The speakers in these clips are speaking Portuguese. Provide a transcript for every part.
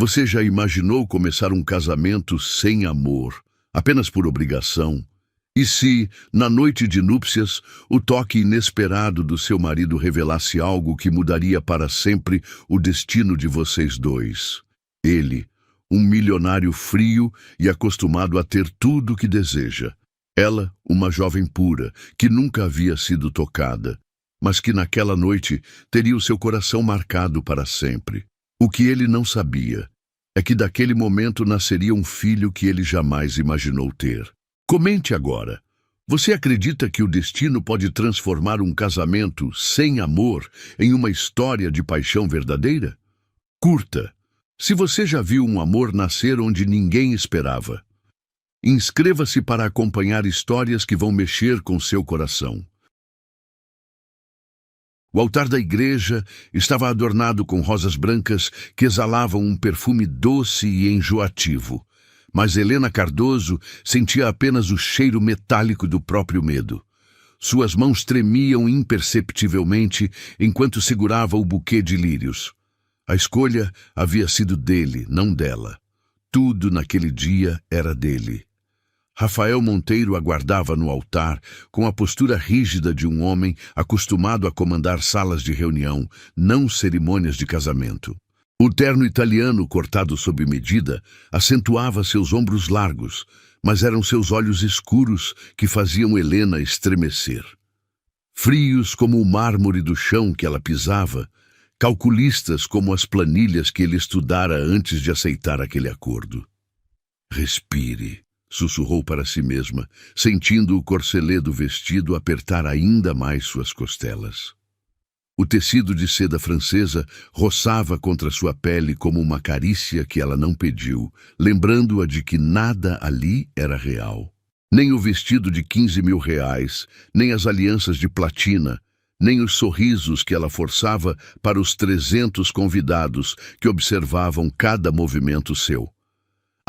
Você já imaginou começar um casamento sem amor, apenas por obrigação? E se, na noite de núpcias, o toque inesperado do seu marido revelasse algo que mudaria para sempre o destino de vocês dois? Ele, um milionário frio e acostumado a ter tudo o que deseja. Ela, uma jovem pura, que nunca havia sido tocada, mas que naquela noite teria o seu coração marcado para sempre. O que ele não sabia é que daquele momento nasceria um filho que ele jamais imaginou ter. Comente agora. Você acredita que o destino pode transformar um casamento sem amor em uma história de paixão verdadeira? Curta. Se você já viu um amor nascer onde ninguém esperava. Inscreva-se para acompanhar histórias que vão mexer com seu coração. O altar da igreja estava adornado com rosas brancas que exalavam um perfume doce e enjoativo. Mas Helena Cardoso sentia apenas o cheiro metálico do próprio medo. Suas mãos tremiam imperceptivelmente enquanto segurava o buquê de lírios. A escolha havia sido dele, não dela. Tudo naquele dia era dele. Rafael Monteiro aguardava no altar, com a postura rígida de um homem acostumado a comandar salas de reunião, não cerimônias de casamento. O terno italiano cortado sob medida acentuava seus ombros largos, mas eram seus olhos escuros que faziam Helena estremecer. Frios como o mármore do chão que ela pisava, calculistas como as planilhas que ele estudara antes de aceitar aquele acordo. Respire. Sussurrou para si mesma, sentindo o corcelê do vestido apertar ainda mais suas costelas. O tecido de seda francesa roçava contra sua pele como uma carícia que ela não pediu, lembrando-a de que nada ali era real. Nem o vestido de 15 mil reais, nem as alianças de platina, nem os sorrisos que ela forçava para os 300 convidados que observavam cada movimento seu.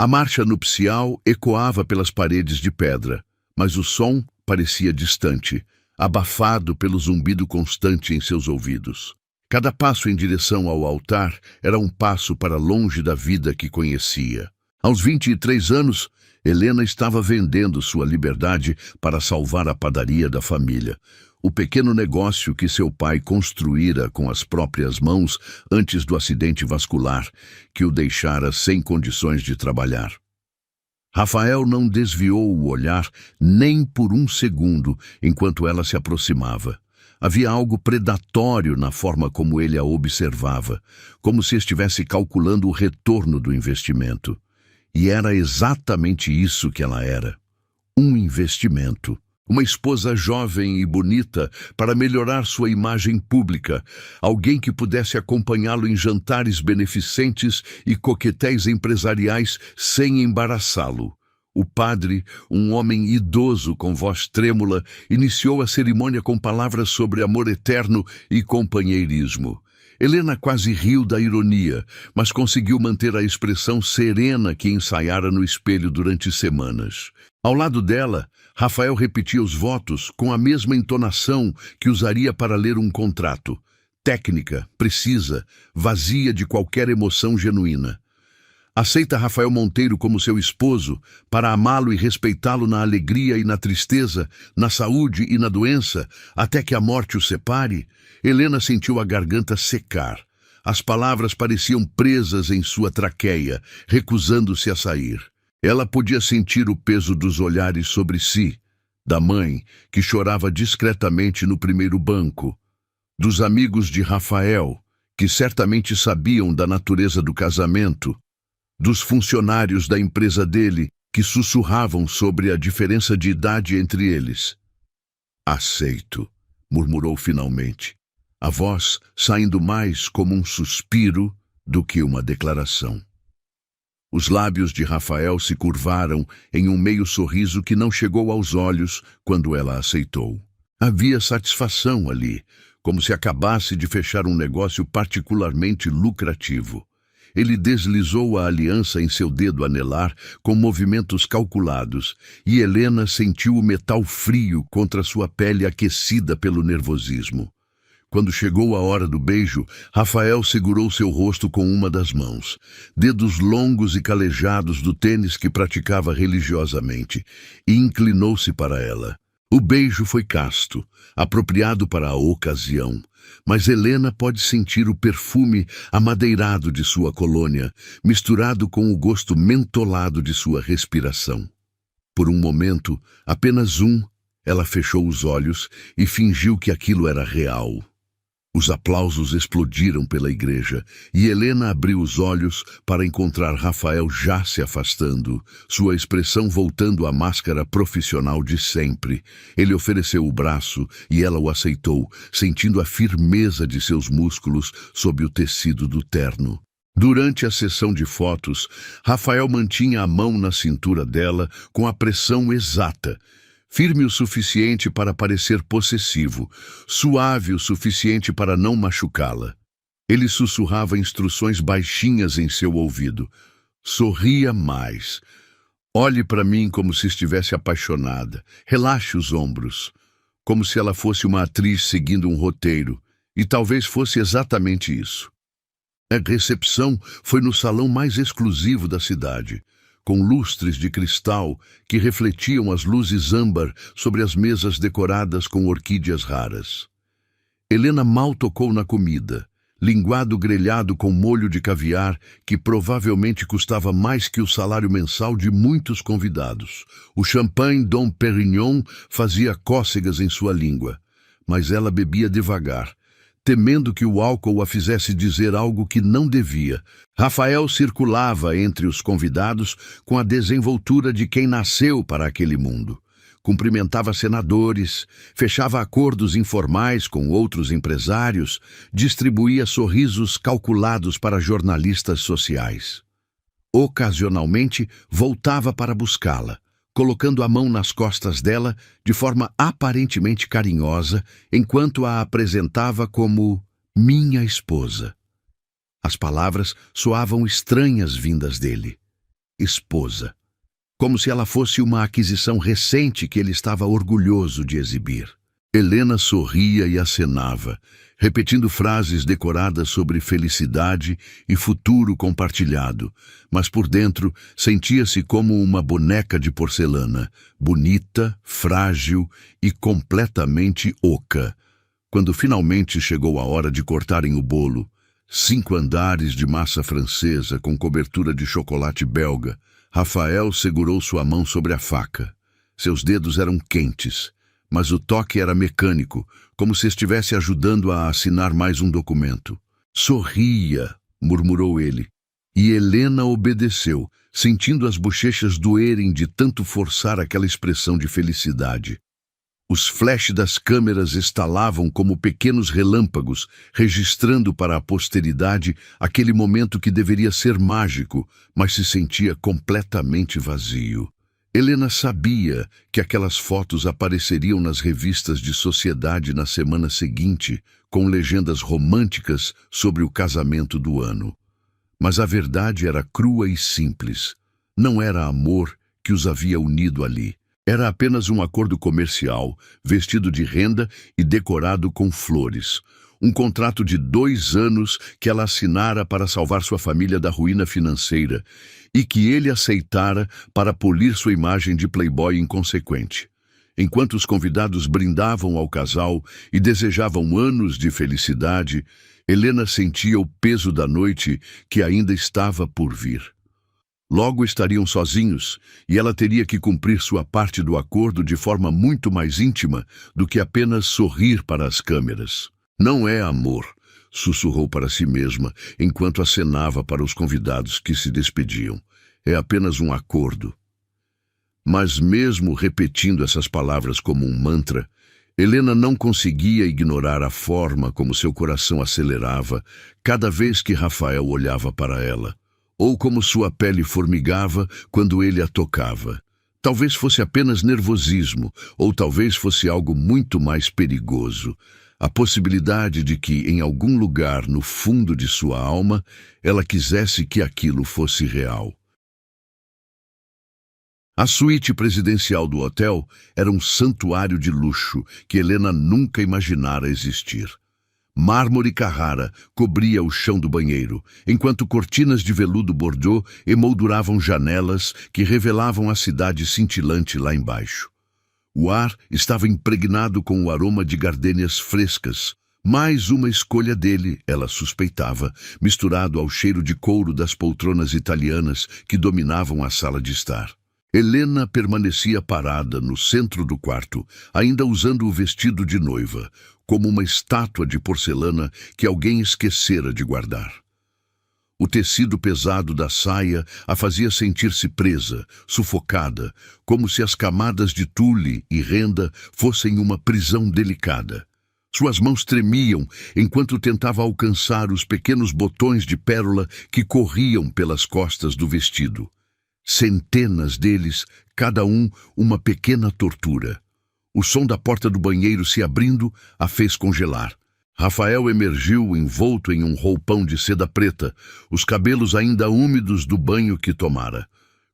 A marcha nupcial ecoava pelas paredes de pedra, mas o som parecia distante, abafado pelo zumbido constante em seus ouvidos. Cada passo em direção ao altar era um passo para longe da vida que conhecia. Aos 23 anos, Helena estava vendendo sua liberdade para salvar a padaria da família, o pequeno negócio que seu pai construíra com as próprias mãos antes do acidente vascular, que o deixara sem condições de trabalhar. Rafael não desviou o olhar nem por um segundo enquanto ela se aproximava. Havia algo predatório na forma como ele a observava, como se estivesse calculando o retorno do investimento. E era exatamente isso que ela era. Um investimento. Uma esposa jovem e bonita para melhorar sua imagem pública, alguém que pudesse acompanhá-lo em jantares beneficentes e coquetéis empresariais sem embaraçá-lo. O padre, um homem idoso com voz trêmula, iniciou a cerimônia com palavras sobre amor eterno e companheirismo. Helena quase riu da ironia, mas conseguiu manter a expressão serena que ensaiara no espelho durante semanas. Ao lado dela, Rafael repetia os votos com a mesma entonação que usaria para ler um contrato. Técnica, precisa, vazia de qualquer emoção genuína. Aceita Rafael Monteiro como seu esposo, para amá-lo e respeitá-lo na alegria e na tristeza, na saúde e na doença, até que a morte o separe? Helena sentiu a garganta secar. As palavras pareciam presas em sua traqueia, recusando-se a sair. Ela podia sentir o peso dos olhares sobre si, da mãe, que chorava discretamente no primeiro banco, dos amigos de Rafael, que certamente sabiam da natureza do casamento, dos funcionários da empresa dele, que sussurravam sobre a diferença de idade entre eles. Aceito, murmurou finalmente, a voz saindo mais como um suspiro do que uma declaração. Os lábios de Rafael se curvaram em um meio sorriso que não chegou aos olhos quando ela aceitou. Havia satisfação ali, como se acabasse de fechar um negócio particularmente lucrativo. Ele deslizou a aliança em seu dedo anelar com movimentos calculados, e Helena sentiu o metal frio contra sua pele aquecida pelo nervosismo. Quando chegou a hora do beijo, Rafael segurou seu rosto com uma das mãos, dedos longos e calejados do tênis que praticava religiosamente, e inclinou-se para ela. O beijo foi casto, apropriado para a ocasião, mas Helena pode sentir o perfume amadeirado de sua colônia, misturado com o gosto mentolado de sua respiração. Por um momento, apenas um, ela fechou os olhos e fingiu que aquilo era real. Os aplausos explodiram pela igreja e Helena abriu os olhos para encontrar Rafael já se afastando, sua expressão voltando à máscara profissional de sempre. Ele ofereceu o braço e ela o aceitou, sentindo a firmeza de seus músculos sob o tecido do terno. Durante a sessão de fotos, Rafael mantinha a mão na cintura dela com a pressão exata, firme o suficiente para parecer possessivo, suave o suficiente para não machucá-la. Ele sussurrava instruções baixinhas em seu ouvido. Sorria mais. Olhe para mim como se estivesse apaixonada. Relaxe os ombros. Como se ela fosse uma atriz seguindo um roteiro. E talvez fosse exatamente isso. A recepção foi no salão mais exclusivo da cidade, com lustres de cristal que refletiam as luzes âmbar sobre as mesas decoradas com orquídeas raras. Helena mal tocou na comida, linguado grelhado com molho de caviar que provavelmente custava mais que o salário mensal de muitos convidados. O champanhe Dom Perignon fazia cócegas em sua língua, mas ela bebia devagar, temendo que o álcool a fizesse dizer algo que não devia. Rafael circulava entre os convidados com a desenvoltura de quem nasceu para aquele mundo. Cumprimentava senadores, fechava acordos informais com outros empresários, distribuía sorrisos calculados para jornalistas sociais. Ocasionalmente, voltava para buscá-la, colocando a mão nas costas dela de forma aparentemente carinhosa, enquanto a apresentava como minha esposa. As palavras soavam estranhas vindas dele. Esposa. Como se ela fosse uma aquisição recente que ele estava orgulhoso de exibir. Helena sorria e acenava, repetindo frases decoradas sobre felicidade e futuro compartilhado, mas por dentro sentia-se como uma boneca de porcelana, bonita, frágil e completamente oca. Quando finalmente chegou a hora de cortarem o bolo, 5 andares de massa francesa com cobertura de chocolate belga, Rafael segurou sua mão sobre a faca. Seus dedos eram quentes, mas o toque era mecânico, como se estivesse ajudando a assinar mais um documento. Sorria, murmurou ele, e Helena obedeceu, sentindo as bochechas doerem de tanto forçar aquela expressão de felicidade. Os flashes das câmeras estalavam como pequenos relâmpagos, registrando para a posteridade aquele momento que deveria ser mágico, mas se sentia completamente vazio. Helena sabia que aquelas fotos apareceriam nas revistas de sociedade na semana seguinte, com legendas românticas sobre o casamento do ano. Mas a verdade era crua e simples. Não era amor que os havia unido ali. Era apenas um acordo comercial, vestido de renda e decorado com flores. Um contrato de 2 anos que ela assinara para salvar sua família da ruína financeira e que ele aceitara para polir sua imagem de playboy inconsequente. Enquanto os convidados brindavam ao casal e desejavam anos de felicidade, Helena sentia o peso da noite que ainda estava por vir. Logo estariam sozinhos e ela teria que cumprir sua parte do acordo de forma muito mais íntima do que apenas sorrir para as câmeras. Não é amor, sussurrou para si mesma enquanto acenava para os convidados que se despediam. É apenas um acordo. Mas mesmo repetindo essas palavras como um mantra, Helena não conseguia ignorar a forma como seu coração acelerava cada vez que Rafael olhava para ela, ou como sua pele formigava quando ele a tocava. Talvez fosse apenas nervosismo, ou talvez fosse algo muito mais perigoso. A possibilidade de que, em algum lugar no fundo de sua alma, ela quisesse que aquilo fosse real. A suíte presidencial do hotel era um santuário de luxo que Helena nunca imaginara existir. Mármore Carrara cobria o chão do banheiro, enquanto cortinas de veludo bordô emolduravam janelas que revelavam a cidade cintilante lá embaixo. O ar estava impregnado com o aroma de gardênias frescas, mais uma escolha dele, ela suspeitava, misturado ao cheiro de couro das poltronas italianas que dominavam a sala de estar. Helena permanecia parada no centro do quarto, ainda usando o vestido de noiva, como uma estátua de porcelana que alguém esquecera de guardar. O tecido pesado da saia a fazia sentir-se presa, sufocada, como se as camadas de tule e renda fossem uma prisão delicada. Suas mãos tremiam enquanto tentava alcançar os pequenos botões de pérola que corriam pelas costas do vestido. Centenas deles, cada um uma pequena tortura. O som da porta do banheiro se abrindo a fez congelar. Rafael emergiu envolto em um roupão de seda preta, os cabelos ainda úmidos do banho que tomara.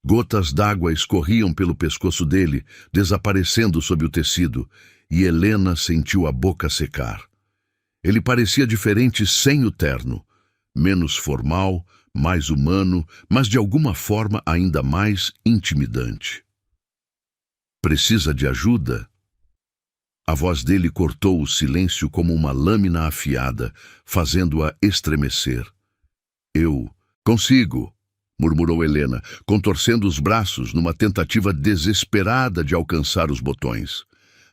Gotas d'água escorriam pelo pescoço dele, desaparecendo sob o tecido, e Helena sentiu a boca secar. Ele parecia diferente sem o terno, menos formal, mais humano, mas de alguma forma ainda mais intimidante. Precisa de ajuda? A voz dele cortou o silêncio como uma lâmina afiada, fazendo-a estremecer. Eu consigo, murmurou Helena, contorcendo os braços numa tentativa desesperada de alcançar os botões.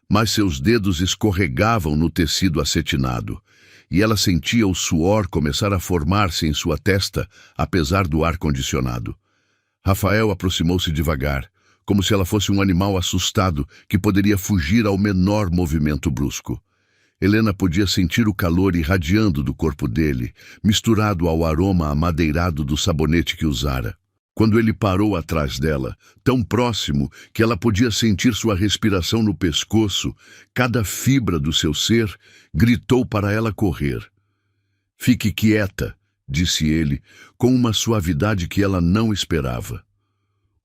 Mas seus dedos escorregavam no tecido acetinado, e ela sentia o suor começar a formar-se em sua testa, apesar do ar-condicionado. Rafael aproximou-se devagar, como se ela fosse um animal assustado que poderia fugir ao menor movimento brusco. Helena podia sentir o calor irradiando do corpo dele, misturado ao aroma amadeirado do sabonete que usara. Quando ele parou atrás dela, tão próximo que ela podia sentir sua respiração no pescoço, cada fibra do seu ser, gritou para ela correr. Fique quieta, disse ele, com uma suavidade que ela não esperava.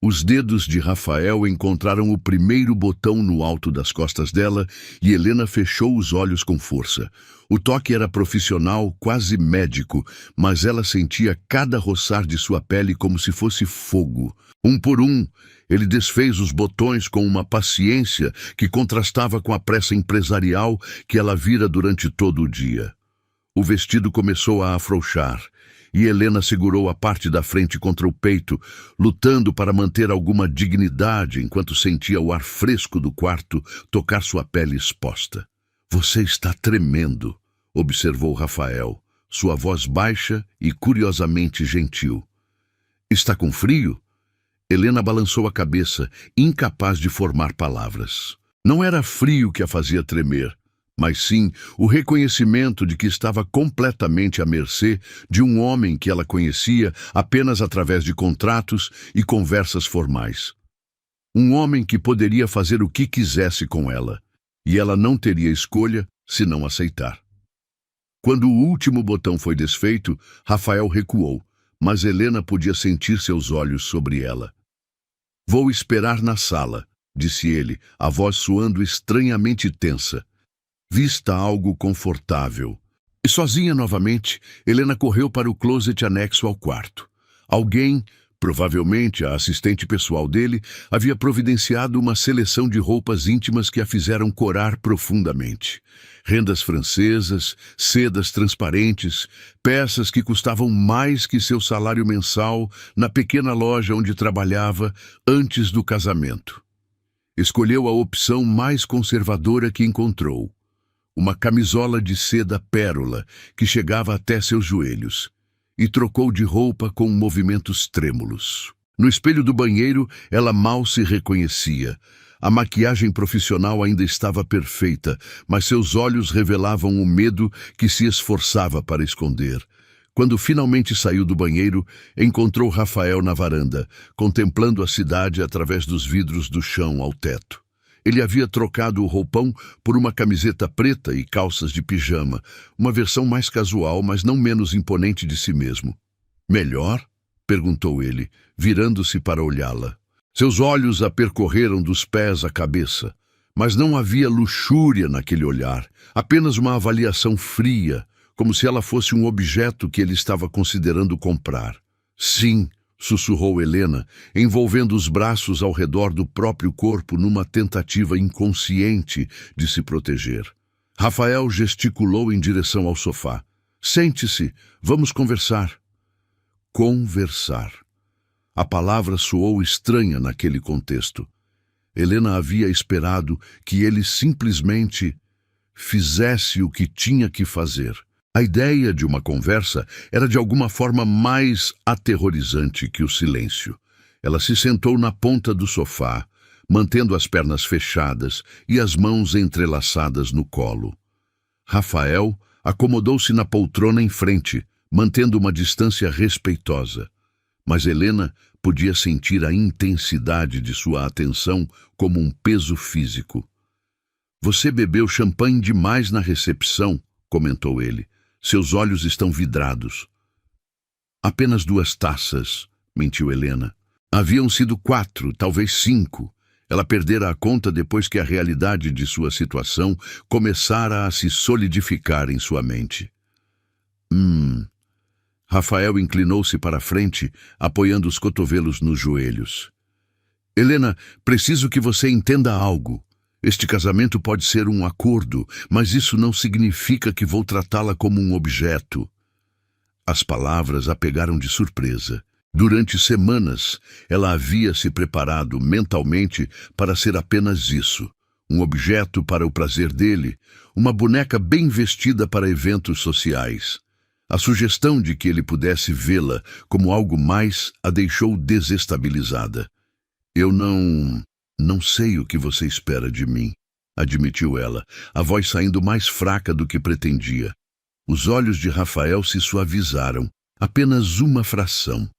Os dedos de Rafael encontraram o primeiro botão no alto das costas dela e Helena fechou os olhos com força. O toque era profissional, quase médico, mas ela sentia cada roçar de sua pele como se fosse fogo. Um por um, ele desfez os botões com uma paciência que contrastava com a pressa empresarial que ela vira durante todo o dia. O vestido começou a afrouxar, e Helena segurou a parte da frente contra o peito, lutando para manter alguma dignidade enquanto sentia o ar fresco do quarto tocar sua pele exposta. Você está tremendo, observou Rafael, sua voz baixa e curiosamente gentil. Está com frio? Helena balançou a cabeça, incapaz de formar palavras. Não era frio que a fazia tremer, mas sim o reconhecimento de que estava completamente à mercê de um homem que ela conhecia apenas através de contratos e conversas formais. Um homem que poderia fazer o que quisesse com ela, e ela não teria escolha se não aceitar. Quando o último botão foi desfeito, Rafael recuou, mas Helena podia sentir seus olhos sobre ela. Vou esperar na sala, disse ele, a voz soando estranhamente tensa. Vista algo confortável. E sozinha novamente, Helena correu para o closet anexo ao quarto. Alguém, provavelmente a assistente pessoal dele, havia providenciado uma seleção de roupas íntimas que a fizeram corar profundamente. Rendas francesas, sedas transparentes, peças que custavam mais que seu salário mensal na pequena loja onde trabalhava antes do casamento. Escolheu a opção mais conservadora que encontrou. Uma camisola de seda pérola que chegava até seus joelhos, e trocou de roupa com movimentos trêmulos. No espelho do banheiro, ela mal se reconhecia. A maquiagem profissional ainda estava perfeita, mas seus olhos revelavam o medo que se esforçava para esconder. Quando finalmente saiu do banheiro, encontrou Rafael na varanda, contemplando a cidade através dos vidros do chão ao teto. Ele havia trocado o roupão por uma camiseta preta e calças de pijama, uma versão mais casual, mas não menos imponente de si mesmo. Melhor? Perguntou ele, virando-se para olhá-la. Seus olhos a percorreram dos pés à cabeça. Mas não havia luxúria naquele olhar, apenas uma avaliação fria, como se ela fosse um objeto que ele estava considerando comprar. Sim, sussurrou Helena, envolvendo os braços ao redor do próprio corpo numa tentativa inconsciente de se proteger. Rafael gesticulou em direção ao sofá. Sente-se, vamos conversar. Conversar. A palavra soou estranha naquele contexto. Helena havia esperado que ele simplesmente fizesse o que tinha que fazer. A ideia de uma conversa era de alguma forma mais aterrorizante que o silêncio. Ela se sentou na ponta do sofá, mantendo as pernas fechadas e as mãos entrelaçadas no colo. Rafael acomodou-se na poltrona em frente, mantendo uma distância respeitosa. Mas Helena podia sentir a intensidade de sua atenção como um peso físico. Você bebeu champanhe demais na recepção, comentou ele. Seus olhos estão vidrados. Apenas 2 taças, mentiu Helena. Haviam sido 4, talvez 5. Ela perdera a conta depois que a realidade de sua situação começara a se solidificar em sua mente. Rafael inclinou-se para a frente, apoiando os cotovelos nos joelhos. Helena, preciso que você entenda algo. Este casamento pode ser um acordo, mas isso não significa que vou tratá-la como um objeto. As palavras a pegaram de surpresa. Durante semanas, ela havia se preparado mentalmente para ser apenas isso, um objeto para o prazer dele, uma boneca bem vestida para eventos sociais. A sugestão de que ele pudesse vê-la como algo mais a deixou desestabilizada. Eu não sei o que você espera de mim, admitiu ela, a voz saindo mais fraca do que pretendia. Os olhos de Rafael se suavizaram, apenas uma fração.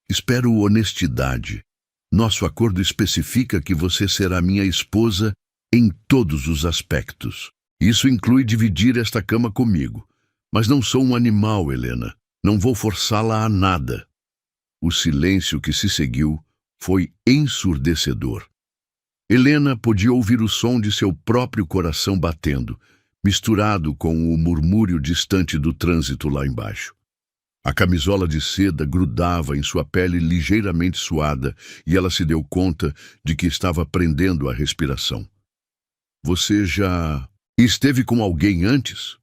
Espero honestidade. Nosso acordo especifica que você será minha esposa em todos os aspectos. Isso inclui dividir esta cama comigo. Mas não sou um animal, Helena. Não vou forçá-la a nada. O silêncio que se seguiu foi ensurdecedor. Helena podia ouvir o som de seu próprio coração batendo, misturado com o murmúrio distante do trânsito lá embaixo. A camisola de seda grudava em sua pele ligeiramente suada e ela se deu conta de que estava prendendo a respiração. Você já esteve com alguém antes?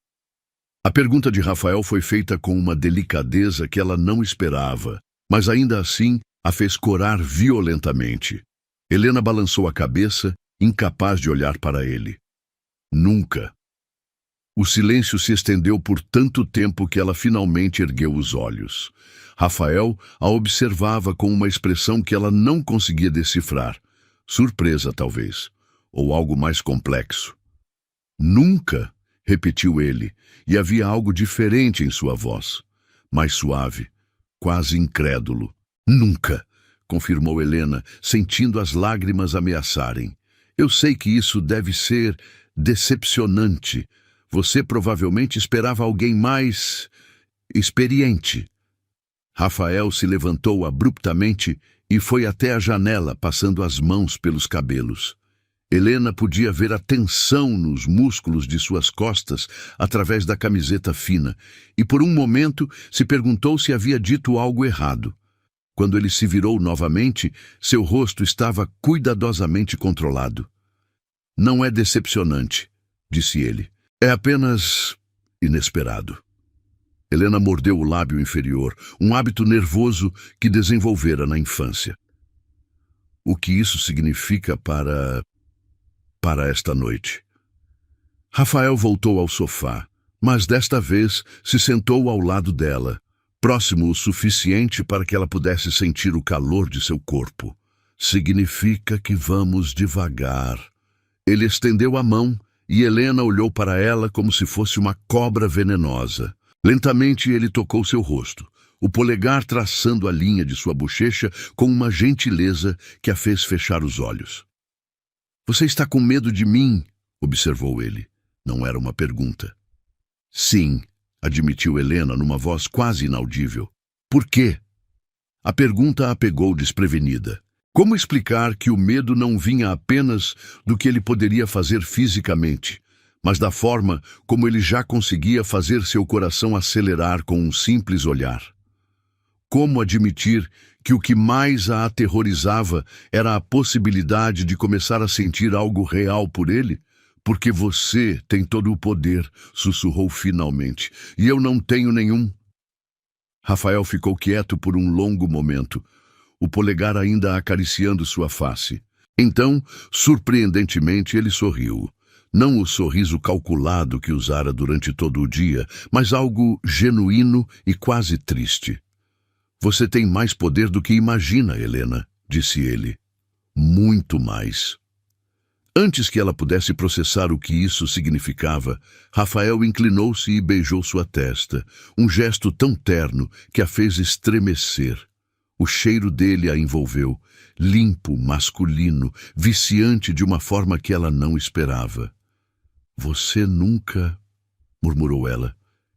A pergunta de Rafael foi feita com uma delicadeza que ela não esperava, mas ainda assim a fez corar violentamente. Helena balançou a cabeça, incapaz de olhar para ele. Nunca. O silêncio se estendeu por tanto tempo que ela finalmente ergueu os olhos. Rafael a observava com uma expressão que ela não conseguia decifrar. Surpresa, talvez, ou algo mais complexo. Nunca, repetiu ele, e havia algo diferente em sua voz, mais suave, quase incrédulo. Nunca, confirmou Helena, sentindo as lágrimas ameaçarem. Eu sei que isso deve ser decepcionante. Você provavelmente esperava alguém mais experiente. Rafael se levantou abruptamente e foi até a janela, passando as mãos pelos cabelos. Helena podia ver a tensão nos músculos de suas costas através da camiseta fina, e por um momento se perguntou se havia dito algo errado. Quando ele se virou novamente, seu rosto estava cuidadosamente controlado. Não é decepcionante, disse ele. É apenas inesperado. Helena mordeu o lábio inferior, um hábito nervoso que desenvolvera na infância. O que isso significa para esta noite? Rafael voltou ao sofá, mas desta vez se sentou ao lado dela, próximo o suficiente para que ela pudesse sentir o calor de seu corpo. Significa que vamos devagar. Ele estendeu a mão e Helena olhou para ela como se fosse uma cobra venenosa. Lentamente ele tocou seu rosto, o polegar traçando a linha de sua bochecha com uma gentileza que a fez fechar os olhos. Você está com medo de mim? Observou ele. Não era uma pergunta. Sim, admitiu Helena numa voz quase inaudível. Por quê? A pergunta a pegou desprevenida. Como explicar que o medo não vinha apenas do que ele poderia fazer fisicamente, mas da forma como ele já conseguia fazer seu coração acelerar com um simples olhar? Como admitir que o que mais a aterrorizava era a possibilidade de começar a sentir algo real por ele? Porque você tem todo o poder, sussurrou finalmente, e eu não tenho nenhum. Rafael ficou quieto por um longo momento, o polegar ainda acariciando sua face. Então, surpreendentemente, ele sorriu. Não o sorriso calculado que usara durante todo o dia, mas algo genuíno e quase triste. Você tem mais poder do que imagina, Helena, disse ele. Muito mais. Antes que ela pudesse processar o que isso significava, Rafael inclinou-se e beijou sua testa, um gesto tão terno que a fez estremecer. O cheiro dele a envolveu, limpo, masculino, viciante de uma forma que ela não esperava. Você nunca... murmurou ela,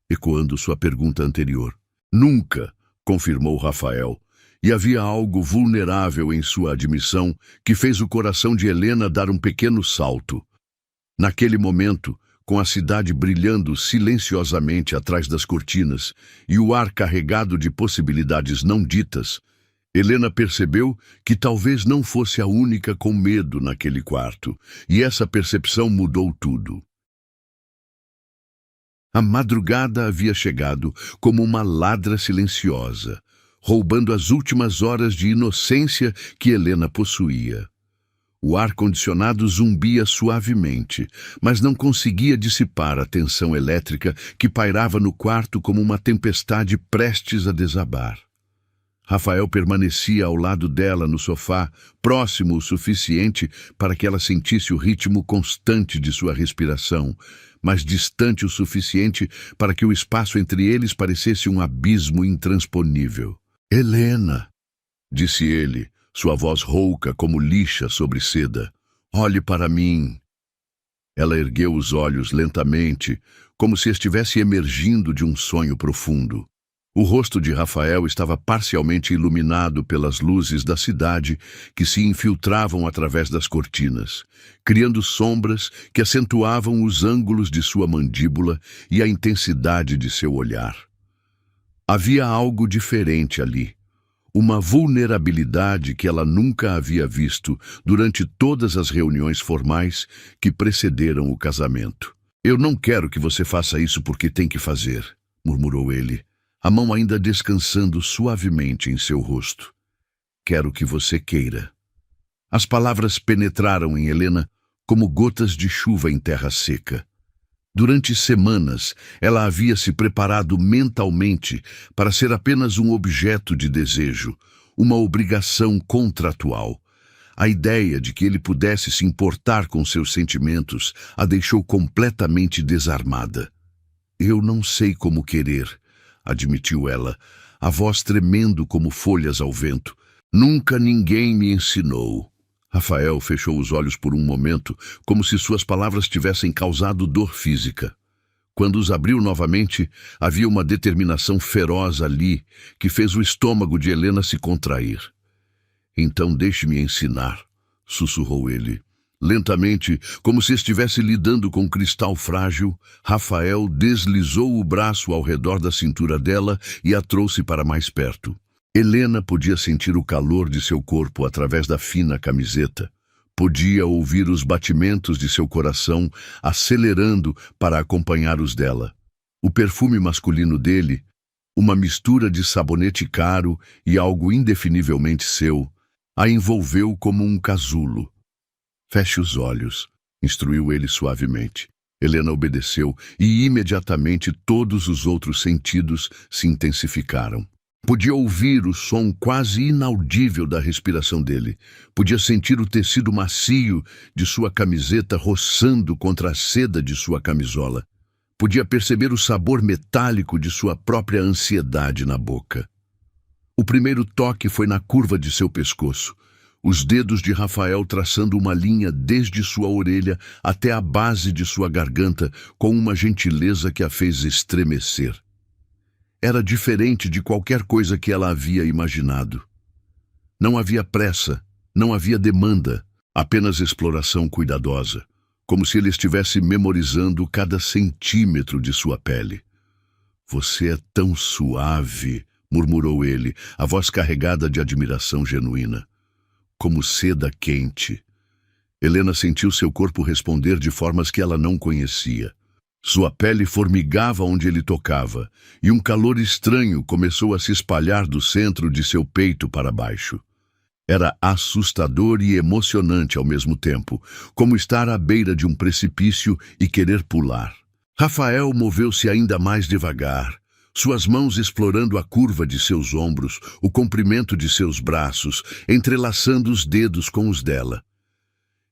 ecoando sua pergunta anterior. Nunca, confirmou Rafael, e havia algo vulnerável em sua admissão que fez o coração de Helena dar um pequeno salto. Naquele momento, com a cidade brilhando silenciosamente atrás das cortinas e o ar carregado de possibilidades não ditas, Helena percebeu que talvez não fosse a única com medo naquele quarto, e essa percepção mudou tudo. A madrugada havia chegado como uma ladra silenciosa, roubando as últimas horas de inocência que Helena possuía. O ar-condicionado zumbia suavemente, mas não conseguia dissipar a tensão elétrica que pairava no quarto como uma tempestade prestes a desabar. Rafael permanecia ao lado dela no sofá, próximo o suficiente para que ela sentisse o ritmo constante de sua respiração, mas distante o suficiente para que o espaço entre eles parecesse um abismo intransponível. Helena, disse ele, sua voz rouca como lixa sobre seda. Olhe para mim. Ela ergueu os olhos lentamente, como se estivesse emergindo de um sonho profundo. O rosto de Rafael estava parcialmente iluminado pelas luzes da cidade que se infiltravam através das cortinas, criando sombras que acentuavam os ângulos de sua mandíbula e a intensidade de seu olhar. Havia algo diferente ali, uma vulnerabilidade que ela nunca havia visto durante todas as reuniões formais que precederam o casamento. Eu não quero que você faça isso porque tem que fazer, murmurou ele, a mão ainda descansando suavemente em seu rosto. Quero que você queira. As palavras penetraram em Helena como gotas de chuva em terra seca. Durante semanas, ela havia se preparado mentalmente para ser apenas um objeto de desejo, uma obrigação contratual. A ideia de que ele pudesse se importar com seus sentimentos a deixou completamente desarmada. Eu não sei como querer, admitiu ela, a voz tremendo como folhas ao vento. Nunca ninguém me ensinou. Rafael fechou os olhos por um momento, como se suas palavras tivessem causado dor física. Quando os abriu novamente, havia uma determinação feroz ali que fez o estômago de Helena se contrair. Então deixe-me ensinar, sussurrou ele. Lentamente, como se estivesse lidando com um cristal frágil, Rafael deslizou o braço ao redor da cintura dela e a trouxe para mais perto. Helena podia sentir o calor de seu corpo através da fina camiseta. Podia ouvir os batimentos de seu coração acelerando para acompanhar os dela. O perfume masculino dele, uma mistura de sabonete caro e algo indefinivelmente seu, a envolveu como um casulo. Feche os olhos, instruiu ele suavemente. Helena obedeceu e imediatamente todos os outros sentidos se intensificaram. Podia ouvir o som quase inaudível da respiração dele. Podia sentir o tecido macio de sua camiseta roçando contra a seda de sua camisola. Podia perceber o sabor metálico de sua própria ansiedade na boca. O primeiro toque foi na curva de seu pescoço, os dedos de Rafael traçando uma linha desde sua orelha até a base de sua garganta com uma gentileza que a fez estremecer. Era diferente de qualquer coisa que ela havia imaginado. Não havia pressa, Não havia demanda, apenas exploração cuidadosa, como se ele estivesse memorizando cada centímetro de sua pele. Você é tão suave, murmurou ele, a voz carregada de admiração genuína. Como seda quente. Helena sentiu seu corpo responder de formas que ela não conhecia. Sua pele formigava onde ele tocava, e um calor estranho começou a se espalhar do centro de seu peito para baixo. Era assustador e emocionante ao mesmo tempo, como estar à beira de um precipício e querer pular. Rafael moveu-se ainda mais devagar, suas mãos explorando a curva de seus ombros, o comprimento de seus braços, entrelaçando os dedos com os dela.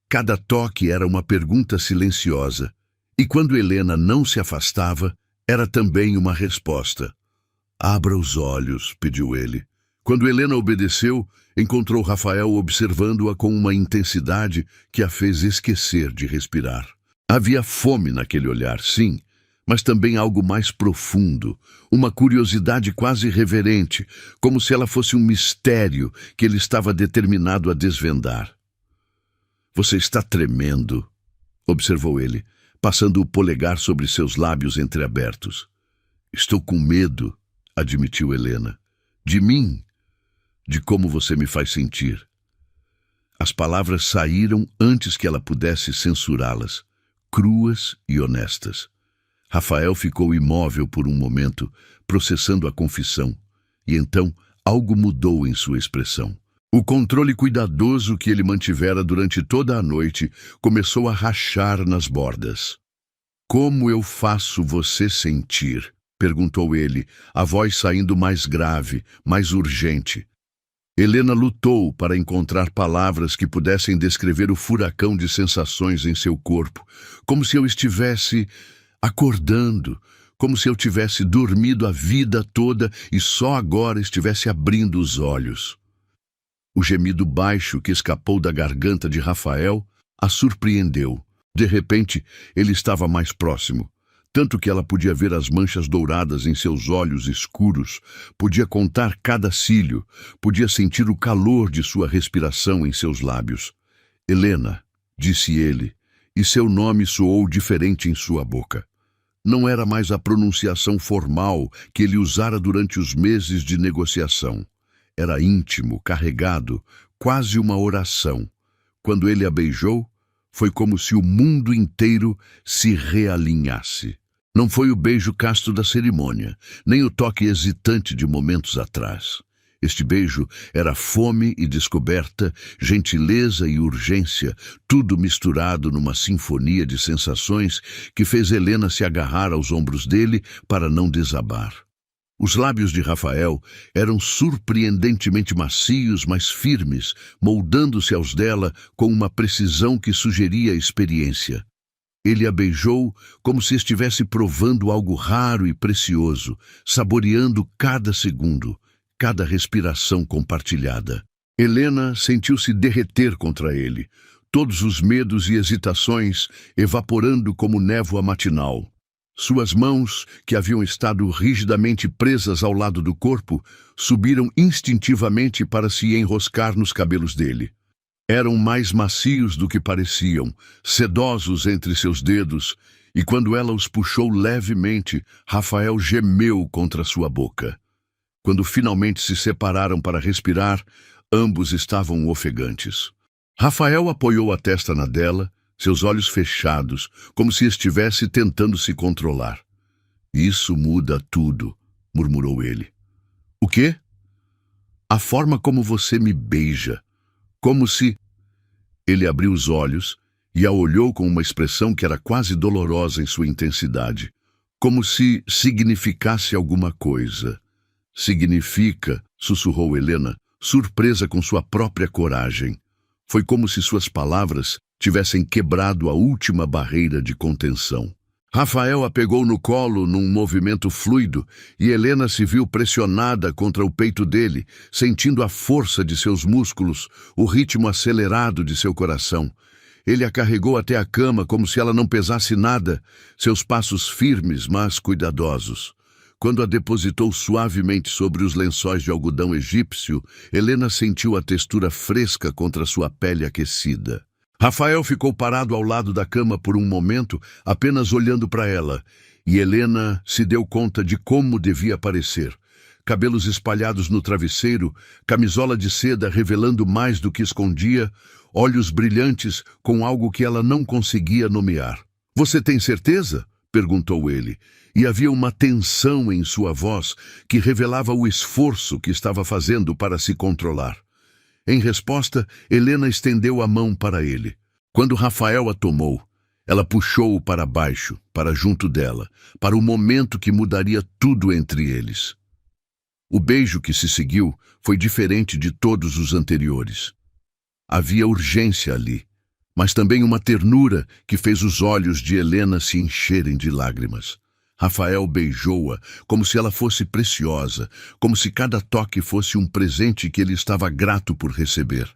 Cada toque era uma pergunta silenciosa, e quando Helena não se afastava, era também uma resposta. Abra os olhos, pediu ele. Quando Helena obedeceu, encontrou Rafael observando-a com uma intensidade que a fez esquecer de respirar. Havia fome naquele olhar, sim, mas também algo mais profundo, uma curiosidade quase reverente, como se ela fosse um mistério que ele estava determinado a desvendar. Você está tremendo, observou ele, passando o polegar sobre seus lábios entreabertos. Estou com medo, admitiu Helena. De mim, de como você me faz sentir. As palavras saíram antes que ela pudesse censurá-las, cruas e honestas. Rafael ficou imóvel por um momento, processando a confissão, e então algo mudou em sua expressão. O controle cuidadoso que ele mantivera durante toda a noite começou a rachar nas bordas. Como eu faço você sentir? Perguntou ele, a voz saindo mais grave, mais urgente. Helena lutou para encontrar palavras que pudessem descrever o furacão de sensações em seu corpo, como se eu estivesse acordando, como se eu tivesse dormido a vida toda e só agora estivesse abrindo os olhos. O gemido baixo que escapou da garganta de Rafael a surpreendeu. De repente, ele estava mais próximo, tanto que ela podia ver as manchas douradas em seus olhos escuros, podia contar cada cílio, podia sentir o calor de sua respiração em seus lábios. Helena, disse ele, e seu nome soou diferente em sua boca. Não era mais a pronunciação formal que ele usara durante os meses de negociação. Era íntimo, carregado, quase uma oração. Quando ele a beijou, foi como se o mundo inteiro se realinhasse. Não foi o beijo casto da cerimônia, nem o toque hesitante de momentos atrás. Este beijo era fome e descoberta, gentileza e urgência, tudo misturado numa sinfonia de sensações que fez Helena se agarrar aos ombros dele para não desabar. Os lábios de Rafael eram surpreendentemente macios, mas firmes, moldando-se aos dela com uma precisão que sugeria experiência. Ele a beijou como se estivesse provando algo raro e precioso, saboreando cada segundo, cada respiração compartilhada. Helena sentiu-se derreter contra ele, todos os medos e hesitações evaporando como névoa matinal. Suas mãos, que haviam estado rigidamente presas ao lado do corpo, subiram instintivamente para se enroscar nos cabelos dele. Eram mais macios do que pareciam, sedosos entre seus dedos, e quando ela os puxou levemente, Rafael gemeu contra sua boca. Quando finalmente se separaram para respirar, ambos estavam ofegantes. Rafael apoiou a testa na dela, seus olhos fechados, como se estivesse tentando se controlar. Isso muda tudo, murmurou ele. O quê? A forma como você me beija. Como se... Ele abriu os olhos e a olhou com uma expressão que era quase dolorosa em sua intensidade. Como se significasse alguma coisa. Significa, sussurrou Helena, surpresa com sua própria coragem. Foi como se suas palavras tivessem quebrado a última barreira de contenção. Rafael a pegou no colo num movimento fluido e Helena se viu pressionada contra o peito dele, sentindo a força de seus músculos, o ritmo acelerado de seu coração. Ele a carregou até a cama como se ela não pesasse nada, seus passos firmes, mas cuidadosos. Quando a depositou suavemente sobre os lençóis de algodão egípcio, Helena sentiu a textura fresca contra sua pele aquecida. Rafael ficou parado ao lado da cama por um momento, apenas olhando para ela, e Helena se deu conta de como devia parecer. Cabelos espalhados no travesseiro, camisola de seda revelando mais do que escondia, olhos brilhantes com algo que ela não conseguia nomear. "Você tem certeza?" perguntou ele, e havia uma tensão em sua voz que revelava o esforço que estava fazendo para se controlar. Em resposta, Helena estendeu a mão para ele. Quando Rafael a tomou, ela puxou-o para baixo, para junto dela, para o momento que mudaria tudo entre eles. O beijo que se seguiu foi diferente de todos os anteriores. Havia urgência ali, mas também uma ternura que fez os olhos de Helena se encherem de lágrimas. Rafael beijou-a como se ela fosse preciosa, como se cada toque fosse um presente que ele estava grato por receber.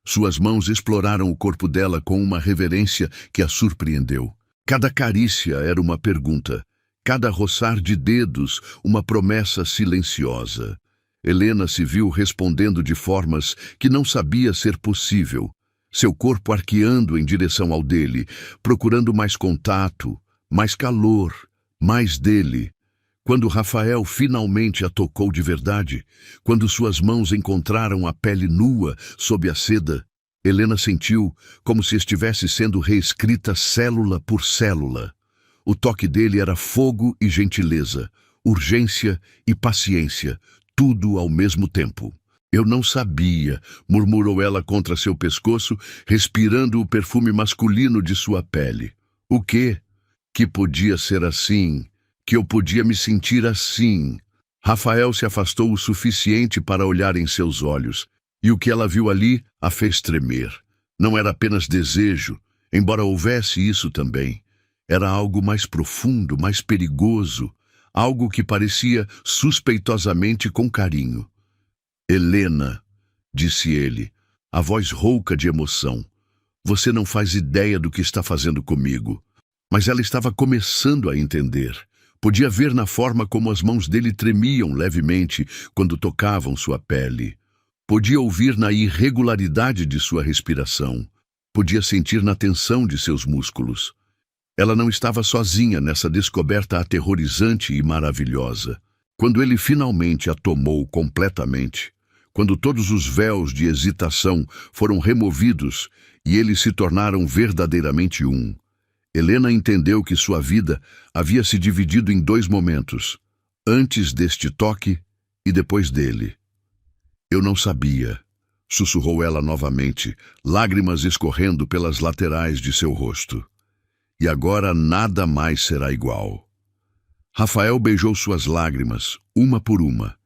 Suas mãos exploraram o corpo dela com uma reverência que a surpreendeu. Cada carícia era uma pergunta, cada roçar de dedos uma promessa silenciosa. Helena se viu respondendo de formas que não sabia ser possível, seu corpo arqueando em direção ao dele, procurando mais contato, mais calor, mais dele. Quando Rafael finalmente a tocou de verdade, quando suas mãos encontraram a pele nua sob a seda, Helena sentiu como se estivesse sendo reescrita célula por célula. O toque dele era fogo e gentileza, urgência e paciência, tudo ao mesmo tempo. "Eu não sabia", murmurou ela contra seu pescoço, respirando o perfume masculino de sua pele. "O quê? Que podia ser assim, que eu podia me sentir assim." Rafael se afastou o suficiente para olhar em seus olhos, e o que ela viu ali a fez tremer. Não era apenas desejo, embora houvesse isso também. Era algo mais profundo, mais perigoso, algo que parecia suspeitosamente com carinho. "Helena", disse ele, a voz rouca de emoção, "você não faz ideia do que está fazendo comigo." Mas ela estava começando a entender. Podia ver na forma como as mãos dele tremiam levemente quando tocavam sua pele. Podia ouvir na irregularidade de sua respiração. Podia sentir na tensão de seus músculos. Ela não estava sozinha nessa descoberta aterrorizante e maravilhosa. Quando ele finalmente a tomou completamente, quando todos os véus de hesitação foram removidos e eles se tornaram verdadeiramente um, Helena entendeu que sua vida havia se dividido em 2 momentos, antes deste toque e depois dele. "Eu não sabia", sussurrou ela novamente, lágrimas escorrendo pelas laterais de seu rosto. "E agora nada mais será igual." Rafael beijou suas lágrimas, uma por uma,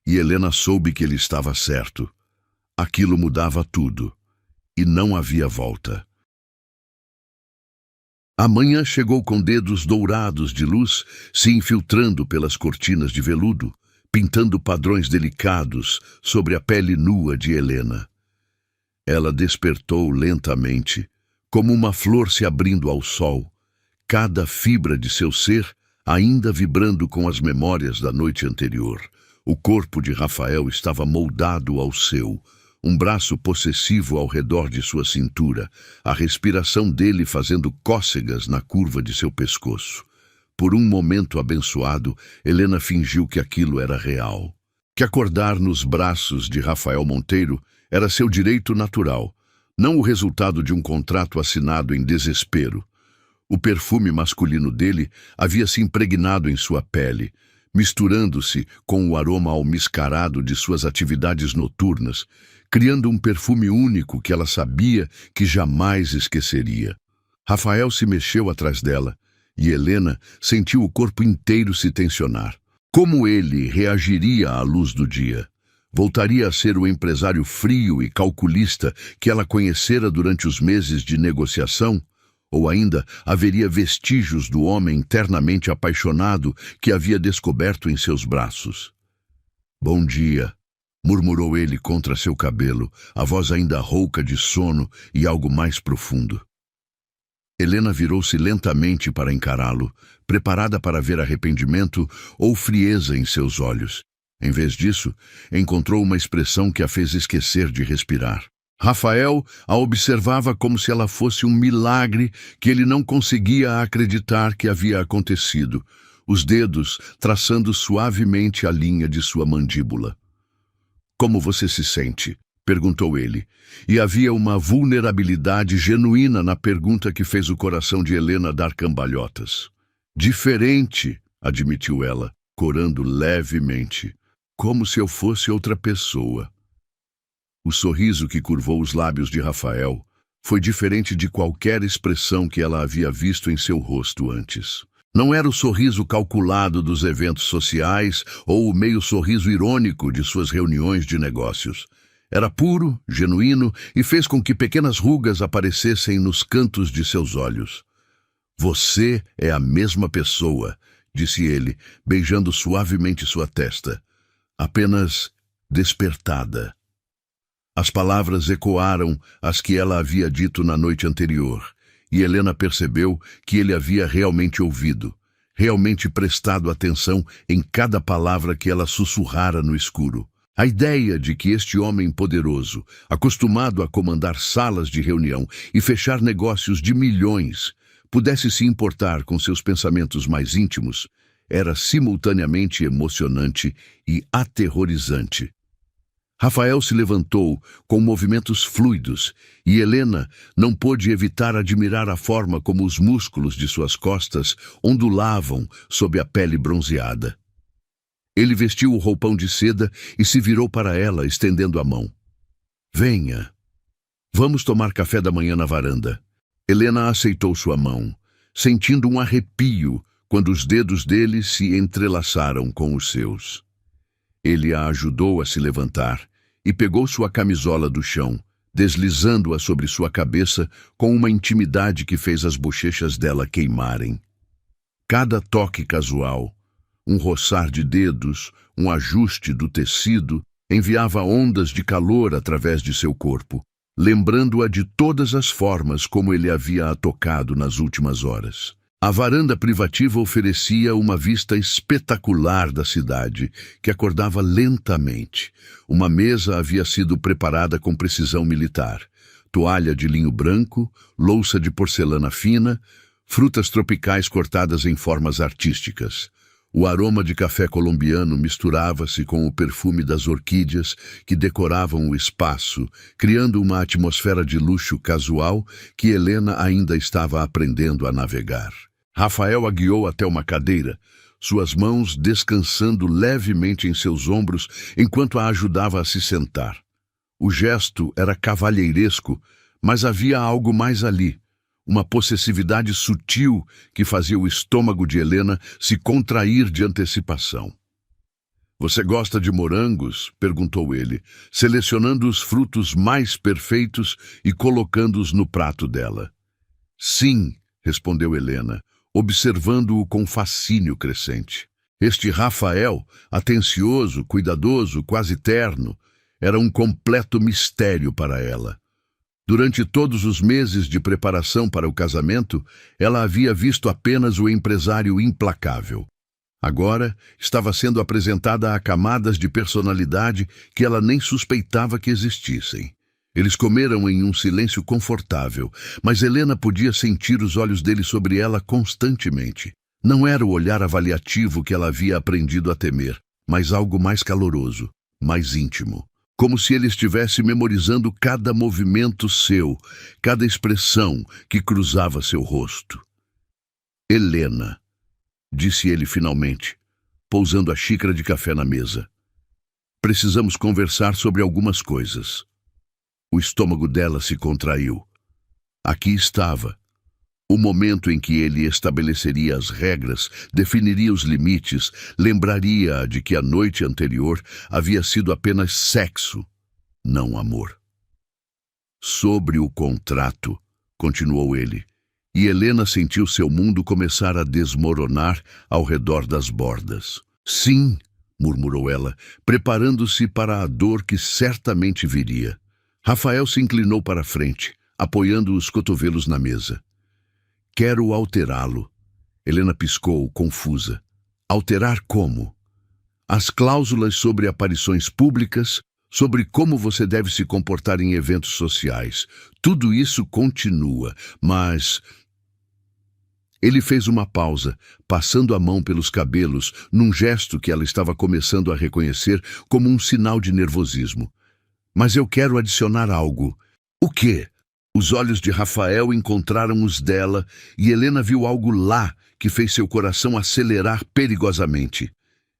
e Helena soube que ele estava certo. Aquilo mudava tudo, e não havia volta. A manhã chegou com dedos dourados de luz se infiltrando pelas cortinas de veludo, pintando padrões delicados sobre a pele nua de Helena. Ela despertou lentamente, como uma flor se abrindo ao sol, cada fibra de seu ser ainda vibrando com as memórias da noite anterior. O corpo de Rafael estava moldado ao seu, um braço possessivo ao redor de sua cintura, a respiração dele fazendo cócegas na curva de seu pescoço. Por um momento abençoado, Helena fingiu que aquilo era real. Que acordar nos braços de Rafael Monteiro era seu direito natural, não o resultado de um contrato assinado em desespero. O perfume masculino dele havia se impregnado em sua pele, misturando-se com o aroma almiscarado de suas atividades noturnas, criando um perfume único que ela sabia que jamais esqueceria. Rafael se mexeu atrás dela, e Helena sentiu o corpo inteiro se tensionar. Como ele reagiria à luz do dia? Voltaria a ser o empresário frio e calculista que ela conhecera durante os meses de negociação? Ou ainda haveria vestígios do homem internamente apaixonado que havia descoberto em seus braços? "Bom dia", murmurou ele contra seu cabelo, a voz ainda rouca de sono e algo mais profundo. Helena virou-se lentamente para encará-lo, preparada para ver arrependimento ou frieza em seus olhos. Em vez disso, encontrou uma expressão que a fez esquecer de respirar. Rafael a observava como se ela fosse um milagre que ele não conseguia acreditar que havia acontecido, os dedos traçando suavemente a linha de sua mandíbula. "Como você se sente?" perguntou ele, e havia uma vulnerabilidade genuína na pergunta que fez o coração de Helena dar cambalhotas. "Diferente", admitiu ela, corando levemente, "como se eu fosse outra pessoa." O sorriso que curvou os lábios de Rafael foi diferente de qualquer expressão que ela havia visto em seu rosto antes. Não era o sorriso calculado dos eventos sociais ou o meio sorriso irônico de suas reuniões de negócios. Era puro, genuíno e fez com que pequenas rugas aparecessem nos cantos de seus olhos. "Você é a mesma pessoa", disse ele, beijando suavemente sua testa. "Apenas despertada." As palavras ecoaram as que ela havia dito na noite anterior, e Helena percebeu que ele havia realmente ouvido, realmente prestado atenção em cada palavra que ela sussurrara no escuro. A ideia de que este homem poderoso, acostumado a comandar salas de reunião e fechar negócios de milhões, pudesse se importar com seus pensamentos mais íntimos, era simultaneamente emocionante e aterrorizante. Rafael se levantou com movimentos fluidos e Helena não pôde evitar admirar a forma como os músculos de suas costas ondulavam sob a pele bronzeada. Ele vestiu o roupão de seda e se virou para ela, estendendo a mão. "Venha. Vamos tomar café da manhã na varanda." Helena aceitou sua mão, sentindo um arrepio quando os dedos dele se entrelaçaram com os seus. Ele a ajudou a se levantar e pegou sua camisola do chão, deslizando-a sobre sua cabeça com uma intimidade que fez as bochechas dela queimarem. Cada toque casual, um roçar de dedos, um ajuste do tecido, enviava ondas de calor através de seu corpo, lembrando-a de todas as formas como ele havia a tocado nas últimas horas. A varanda privativa oferecia uma vista espetacular da cidade, que acordava lentamente. Uma mesa havia sido preparada com precisão militar. Toalha de linho branco, louça de porcelana fina, frutas tropicais cortadas em formas artísticas. O aroma de café colombiano misturava-se com o perfume das orquídeas que decoravam o espaço, criando uma atmosfera de luxo casual que Helena ainda estava aprendendo a navegar. Rafael a guiou até uma cadeira, suas mãos descansando levemente em seus ombros enquanto a ajudava a se sentar. O gesto era cavalheiresco, mas havia algo mais ali. Uma possessividade sutil que fazia o estômago de Helena se contrair de antecipação. "Você gosta de morangos?" perguntou ele, selecionando os frutos mais perfeitos e colocando-os no prato dela. "Sim", respondeu Helena, observando-o com fascínio crescente. Este Rafael, atencioso, cuidadoso, quase terno, era um completo mistério para ela. Durante todos os meses de preparação para o casamento, ela havia visto apenas o empresário implacável. Agora, estava sendo apresentada a camadas de personalidade que ela nem suspeitava que existissem. Eles comeram em um silêncio confortável, mas Helena podia sentir os olhos dele sobre ela constantemente. Não era o olhar avaliativo que ela havia aprendido a temer, mas algo mais caloroso, mais íntimo. Como se ele estivesse memorizando cada movimento seu, cada expressão que cruzava seu rosto. "Helena", disse ele finalmente, pousando a xícara de café na mesa. "Precisamos conversar sobre algumas coisas." O estômago dela se contraiu. Aqui estava. O momento em que ele estabeleceria as regras, definiria os limites, lembraria-a de que a noite anterior havia sido apenas sexo, não amor. "Sobre o contrato", continuou ele, e Helena sentiu seu mundo começar a desmoronar ao redor das bordas. "Sim", murmurou ela, preparando-se para a dor que certamente viria. Rafael se inclinou para a frente, apoiando os cotovelos na mesa. Quero alterá-lo. Helena piscou, confusa. Alterar como? As cláusulas sobre aparições públicas, sobre como você deve se comportar em eventos sociais. Tudo isso continua, mas... Ele fez uma pausa, passando a mão pelos cabelos, num gesto que ela estava começando a reconhecer como um sinal de nervosismo. Mas eu quero adicionar algo. O quê? Os olhos de Rafael encontraram os dela e Helena viu algo lá que fez seu coração acelerar perigosamente.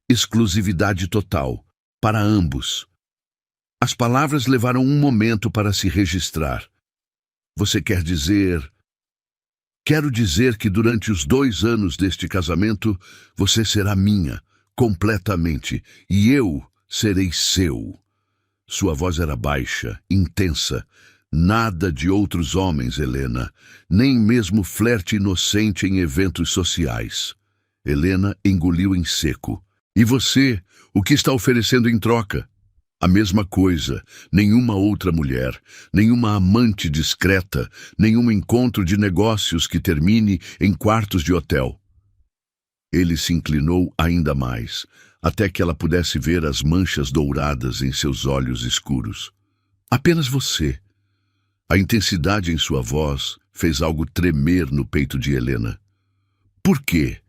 Exclusividade total, para ambos. As palavras levaram um momento para se registrar. Você quer dizer... Quero dizer que durante os 2 anos deste casamento, você será minha, completamente, e eu serei seu. Sua voz era baixa, intensa. Nada de outros homens, Helena, nem mesmo flerte inocente em eventos sociais. Helena engoliu em seco. E você, o que está oferecendo em troca? A mesma coisa, nenhuma outra mulher, nenhuma amante discreta, nenhum encontro de negócios que termine em quartos de hotel. Ele se inclinou ainda mais, até que ela pudesse ver as manchas douradas em seus olhos escuros. Apenas você. A intensidade em sua voz fez algo tremer no peito de Helena. Por quê?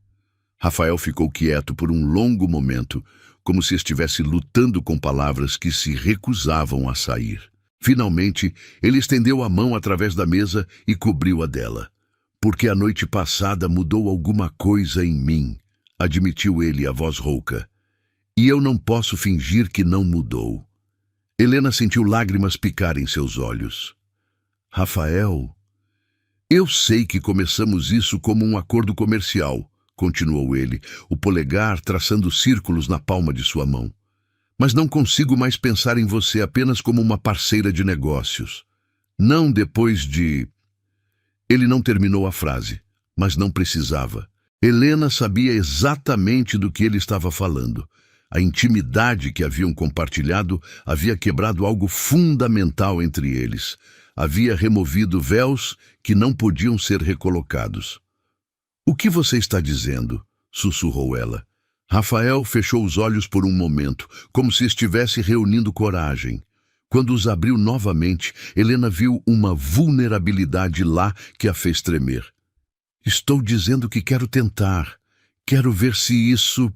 Rafael ficou quieto por um longo momento, como se estivesse lutando com palavras que se recusavam a sair. Finalmente, ele estendeu a mão através da mesa e cobriu a dela. Porque a noite passada mudou alguma coisa em mim, admitiu ele, a voz rouca. E eu não posso fingir que não mudou. Helena sentiu lágrimas picar em seus olhos. Rafael, eu sei que começamos isso como um acordo comercial, continuou ele, o polegar traçando círculos na palma de sua mão. Mas não consigo mais pensar em você apenas como uma parceira de negócios. Não depois de... Ele não terminou a frase, mas não precisava. Helena sabia exatamente do que ele estava falando. A intimidade que haviam compartilhado havia quebrado algo fundamental entre eles. Havia removido véus que não podiam ser recolocados. O que você está dizendo? Sussurrou ela. Rafael fechou os olhos por um momento, como se estivesse reunindo coragem. Quando os abriu novamente, Helena viu uma vulnerabilidade lá que a fez tremer. Estou dizendo que quero tentar. Quero ver se isso...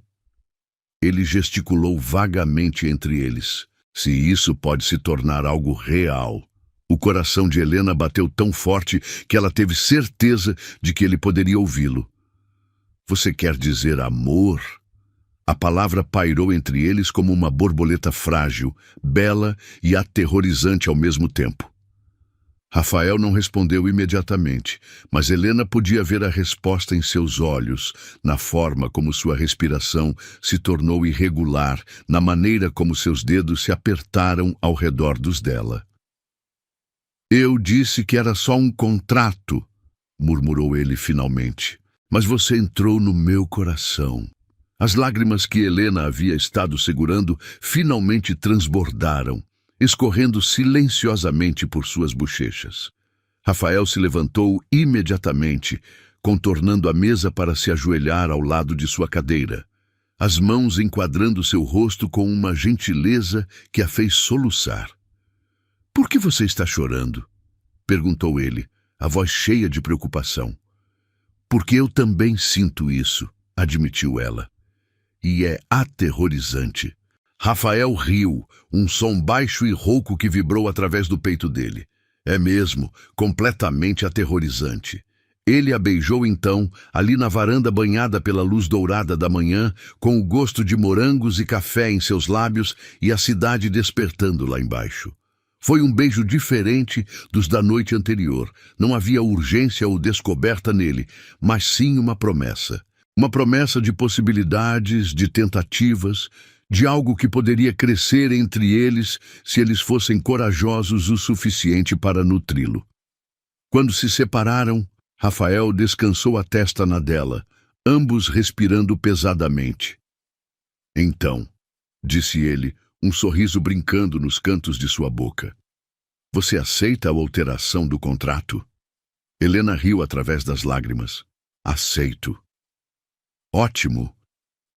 Ele gesticulou vagamente entre eles. Se isso pode se tornar algo real. O coração de Helena bateu tão forte que ela teve certeza de que ele poderia ouvi-lo. Você quer dizer amor? A palavra pairou entre eles como uma borboleta frágil, bela e aterrorizante ao mesmo tempo. Rafael não respondeu imediatamente, mas Helena podia ver a resposta em seus olhos, na forma como sua respiração se tornou irregular, na maneira como seus dedos se apertaram ao redor dos dela. Eu disse que era só um contrato, murmurou ele finalmente. Mas você entrou no meu coração. As lágrimas que Helena havia estado segurando finalmente transbordaram, escorrendo silenciosamente por suas bochechas. Rafael se levantou imediatamente, contornando a mesa para se ajoelhar ao lado de sua cadeira, as mãos enquadrando seu rosto com uma gentileza que a fez soluçar. Por que você está chorando? Perguntou ele, a voz cheia de preocupação. Porque eu também sinto isso, admitiu ela. E é aterrorizante. Rafael riu, um som baixo e rouco que vibrou através do peito dele. É mesmo, completamente aterrorizante. Ele a beijou então, ali na varanda banhada pela luz dourada da manhã, com o gosto de morangos e café em seus lábios e a cidade despertando lá embaixo. Foi um beijo diferente dos da noite anterior. Não havia urgência ou descoberta nele, mas sim uma promessa. Uma promessa de possibilidades, de tentativas, de algo que poderia crescer entre eles se eles fossem corajosos o suficiente para nutri-lo. Quando se separaram, Rafael descansou a testa na dela, ambos respirando pesadamente. Então, disse ele, um sorriso brincando nos cantos de sua boca. Você aceita a alteração do contrato? Helena riu através das lágrimas. Aceito. Ótimo.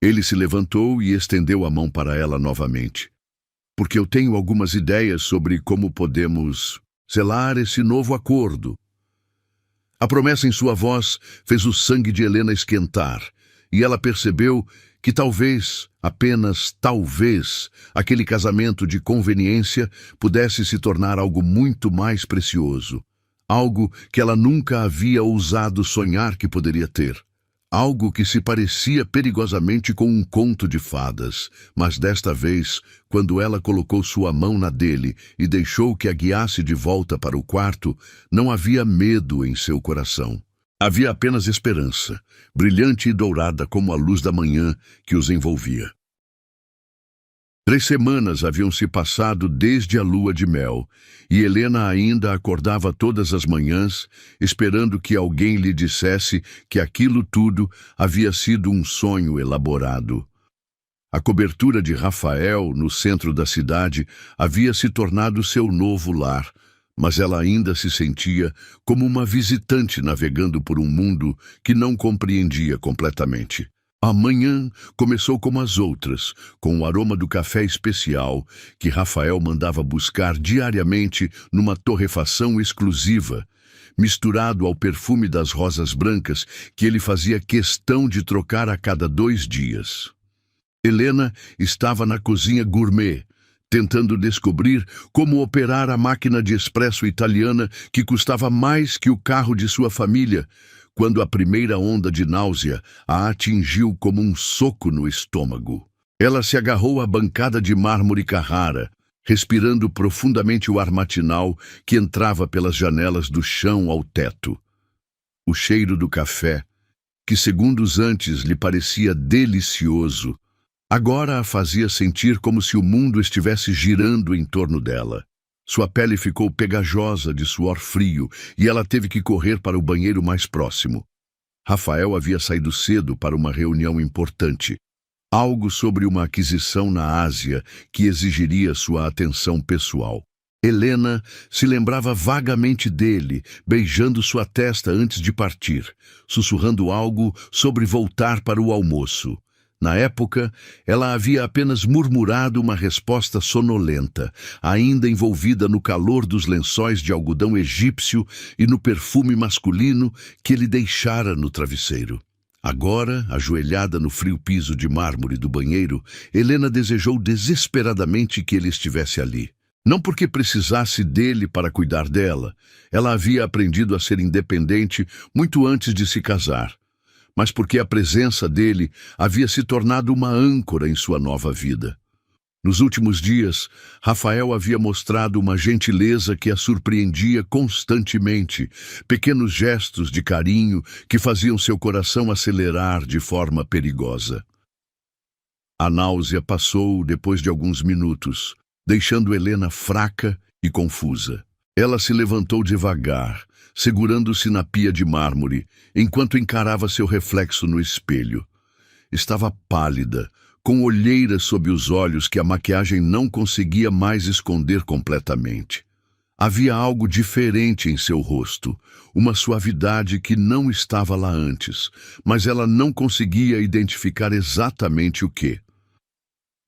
Ele se levantou e estendeu a mão para ela novamente. Porque eu tenho algumas ideias sobre como podemos selar esse novo acordo. A promessa em sua voz fez o sangue de Helena esquentar, e ela percebeu que talvez, apenas talvez, aquele casamento de conveniência pudesse se tornar algo muito mais precioso. Algo que ela nunca havia ousado sonhar que poderia ter. Algo que se parecia perigosamente com um conto de fadas, mas desta vez, quando ela colocou sua mão na dele e deixou que a guiasse de volta para o quarto, não havia medo em seu coração. Havia apenas esperança, brilhante e dourada como a luz da manhã que os envolvia. 3 semanas haviam se passado desde a lua de mel, e Helena ainda acordava todas as manhãs, esperando que alguém lhe dissesse que aquilo tudo havia sido um sonho elaborado. A cobertura de Rafael, no centro da cidade, havia se tornado seu novo lar, mas ela ainda se sentia como uma visitante navegando por um mundo que não compreendia completamente. A manhã começou como as outras, com o aroma do café especial que Rafael mandava buscar diariamente numa torrefação exclusiva, misturado ao perfume das rosas brancas que ele fazia questão de trocar a cada 2 dias. Helena estava na cozinha gourmet, tentando descobrir como operar a máquina de expresso italiana que custava mais que o carro de sua família, quando a primeira onda de náusea a atingiu como um soco no estômago. Ela se agarrou à bancada de mármore Carrara, respirando profundamente o ar matinal que entrava pelas janelas do chão ao teto. O cheiro do café, que segundos antes lhe parecia delicioso, agora a fazia sentir como se o mundo estivesse girando em torno dela. Sua pele ficou pegajosa de suor frio e ela teve que correr para o banheiro mais próximo. Rafael havia saído cedo para uma reunião importante. Algo sobre uma aquisição na Ásia que exigiria sua atenção pessoal. Helena se lembrava vagamente dele, beijando sua testa antes de partir, sussurrando algo sobre voltar para o almoço. Na época, ela havia apenas murmurado uma resposta sonolenta, ainda envolvida no calor dos lençóis de algodão egípcio e no perfume masculino que ele deixara no travesseiro. Agora, ajoelhada no frio piso de mármore do banheiro, Helena desejou desesperadamente que ele estivesse ali. Não porque precisasse dele para cuidar dela, ela havia aprendido a ser independente muito antes de se casar, mas porque a presença dele havia se tornado uma âncora em sua nova vida. Nos últimos dias, Rafael havia mostrado uma gentileza que a surpreendia constantemente, pequenos gestos de carinho que faziam seu coração acelerar de forma perigosa. A náusea passou depois de alguns minutos, deixando Helena fraca e confusa. Ela se levantou devagar, segurando-se na pia de mármore, enquanto encarava seu reflexo no espelho. Estava pálida, com olheiras sob os olhos que a maquiagem não conseguia mais esconder completamente. Havia algo diferente em seu rosto, uma suavidade que não estava lá antes, mas ela não conseguia identificar exatamente o que.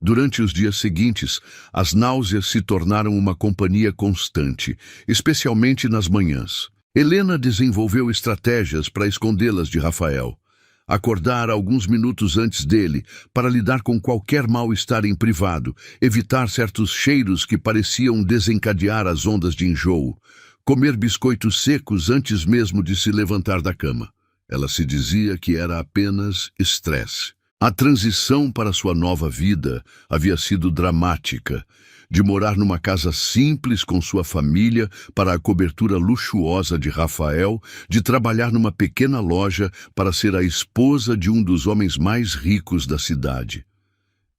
Durante os dias seguintes, as náuseas se tornaram uma companhia constante, especialmente nas manhãs. Helena desenvolveu estratégias para escondê-las de Rafael. Acordar alguns minutos antes dele, para lidar com qualquer mal-estar em privado, evitar certos cheiros que pareciam desencadear as ondas de enjoo, comer biscoitos secos antes mesmo de se levantar da cama. Ela se dizia que era apenas estresse. A transição para sua nova vida havia sido dramática, de morar numa casa simples com sua família para a cobertura luxuosa de Rafael, de trabalhar numa pequena loja para ser a esposa de um dos homens mais ricos da cidade.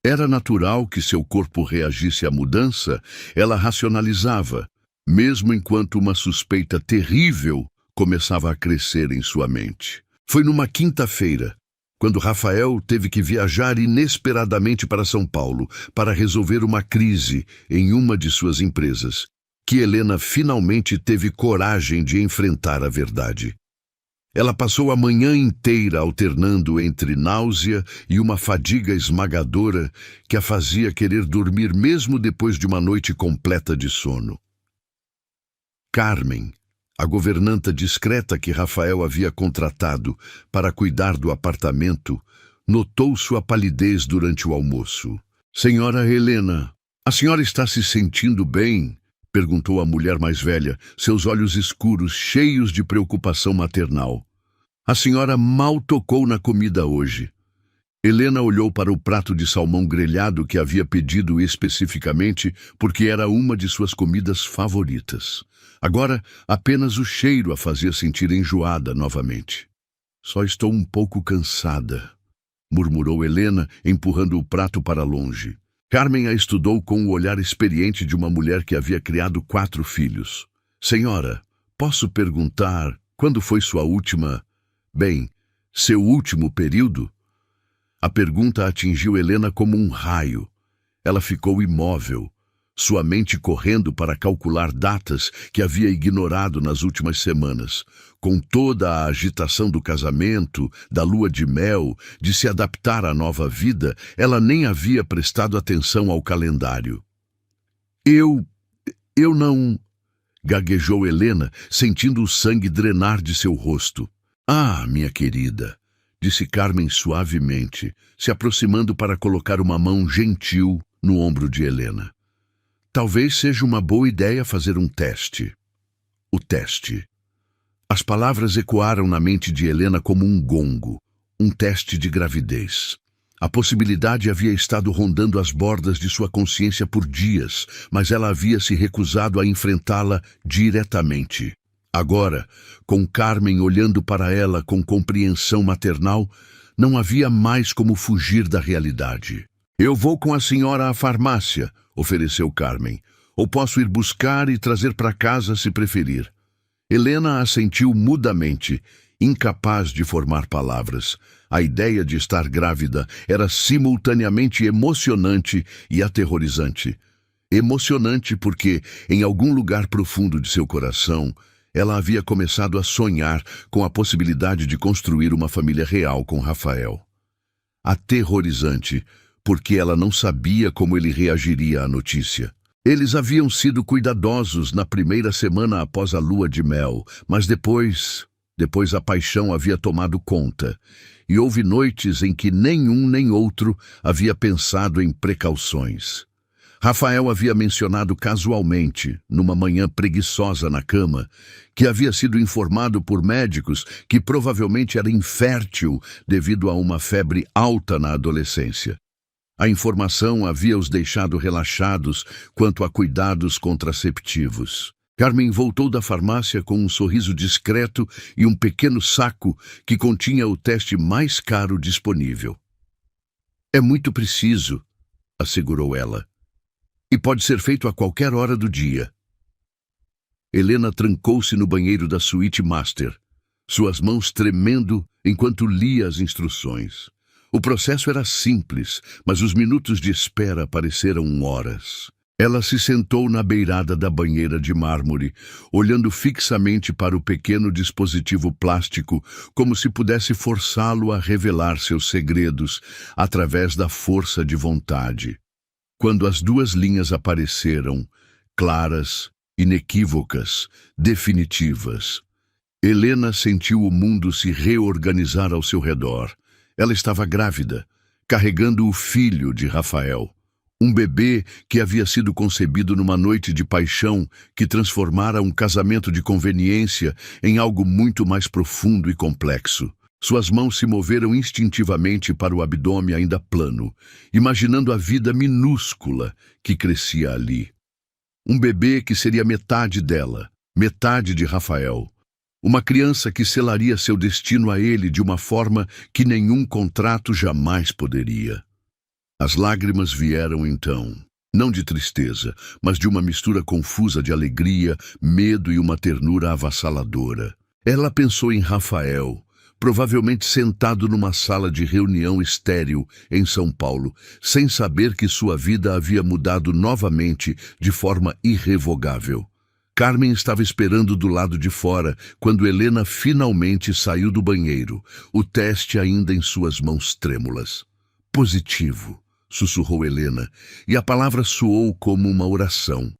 Era natural que seu corpo reagisse à mudança, ela racionalizava, mesmo enquanto uma suspeita terrível começava a crescer em sua mente. Foi numa quinta-feira, quando Rafael teve que viajar inesperadamente para São Paulo para resolver uma crise em uma de suas empresas, que Helena finalmente teve coragem de enfrentar a verdade. Ela passou a manhã inteira alternando entre náusea e uma fadiga esmagadora que a fazia querer dormir mesmo depois de uma noite completa de sono. Carmen, a governanta discreta que Rafael havia contratado para cuidar do apartamento, notou sua palidez durante o almoço. "Senhora Helena, a senhora está se sentindo bem?" perguntou a mulher mais velha, seus olhos escuros cheios de preocupação maternal. "A senhora mal tocou na comida hoje." Helena olhou para o prato de salmão grelhado que havia pedido especificamente porque era uma de suas comidas favoritas. Agora, apenas o cheiro a fazia sentir enjoada novamente. "Só estou um pouco cansada", murmurou Helena, empurrando o prato para longe. Carmen a estudou com o olhar experiente de uma mulher que havia criado 4 filhos. "Senhora, posso perguntar quando foi sua última... seu último período?" A pergunta atingiu Helena como um raio. Ela ficou imóvel, sua mente correndo para calcular datas que havia ignorado nas últimas semanas. Com toda a agitação do casamento, da lua de mel, de se adaptar à nova vida, ela nem havia prestado atenção ao calendário. Eu não... gaguejou Helena, sentindo o sangue drenar de seu rosto. "Ah, minha querida", disse Carmen suavemente, se aproximando para colocar uma mão gentil no ombro de Helena. "Talvez seja uma boa ideia fazer um teste." O teste. As palavras ecoaram na mente de Helena como um gongo. Um teste de gravidez. A possibilidade havia estado rondando as bordas de sua consciência por dias, mas ela havia se recusado a enfrentá-la diretamente. Agora, com Carmen olhando para ela com compreensão maternal, não havia mais como fugir da realidade. "Eu vou com a senhora à farmácia", ofereceu Carmen. "Ou posso ir buscar e trazer para casa se preferir." Helena assentiu mudamente, incapaz de formar palavras. A ideia de estar grávida era simultaneamente emocionante e aterrorizante. Emocionante porque, em algum lugar profundo de seu coração, ela havia começado a sonhar com a possibilidade de construir uma família real com Rafael. Aterrorizante, porque ela não sabia como ele reagiria à notícia. Eles haviam sido cuidadosos na primeira semana após a lua de mel, mas depois a paixão havia tomado conta, e houve noites em que nenhum nem outro havia pensado em precauções. Rafael havia mencionado casualmente, numa manhã preguiçosa na cama, que havia sido informado por médicos que provavelmente era infértil devido a uma febre alta na adolescência. A informação havia os deixado relaxados quanto a cuidados contraceptivos. Carmen voltou da farmácia com um sorriso discreto e um pequeno saco que continha o teste mais caro disponível. "É muito preciso", assegurou ela. "E pode ser feito a qualquer hora do dia." Helena trancou-se no banheiro da suíte master, suas mãos tremendo enquanto lia as instruções. O processo era simples, mas os minutos de espera pareceram horas. Ela se sentou na beirada da banheira de mármore, olhando fixamente para o pequeno dispositivo plástico, como se pudesse forçá-lo a revelar seus segredos através da força de vontade. Quando as 2 linhas apareceram, claras, inequívocas, definitivas, Helena sentiu o mundo se reorganizar ao seu redor. Ela estava grávida, carregando o filho de Rafael. Um bebê que havia sido concebido numa noite de paixão que transformara um casamento de conveniência em algo muito mais profundo e complexo. Suas mãos se moveram instintivamente para o abdômen ainda plano, imaginando a vida minúscula que crescia ali. Um bebê que seria metade dela, metade de Rafael. Uma criança que selaria seu destino a ele de uma forma que nenhum contrato jamais poderia. As lágrimas vieram então, não de tristeza, mas de uma mistura confusa de alegria, medo e uma ternura avassaladora. Ela pensou em Rafael, provavelmente sentado numa sala de reunião estéril em São Paulo, sem saber que sua vida havia mudado novamente de forma irrevogável. Carmen estava esperando do lado de fora quando Helena finalmente saiu do banheiro, o teste ainda em suas mãos trêmulas. Positivo, sussurrou Helena, e a palavra soou como uma oração.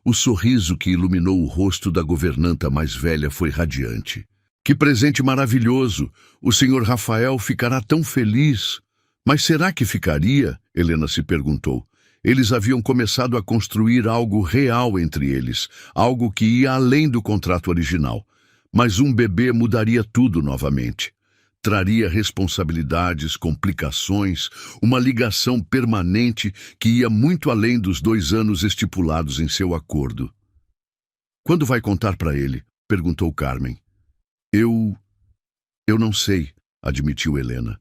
O sorriso que iluminou o rosto da governanta mais velha foi radiante. Que presente maravilhoso! O senhor Rafael ficará tão feliz. Mas será que ficaria? Helena se perguntou. Eles haviam começado a construir algo real entre eles, algo que ia além do contrato original. Mas um bebê mudaria tudo novamente. Traria responsabilidades, complicações, uma ligação permanente que ia muito além dos 2 anos estipulados em seu acordo. Quando vai contar para ele? Perguntou Carmen. Eu não sei, admitiu Helena.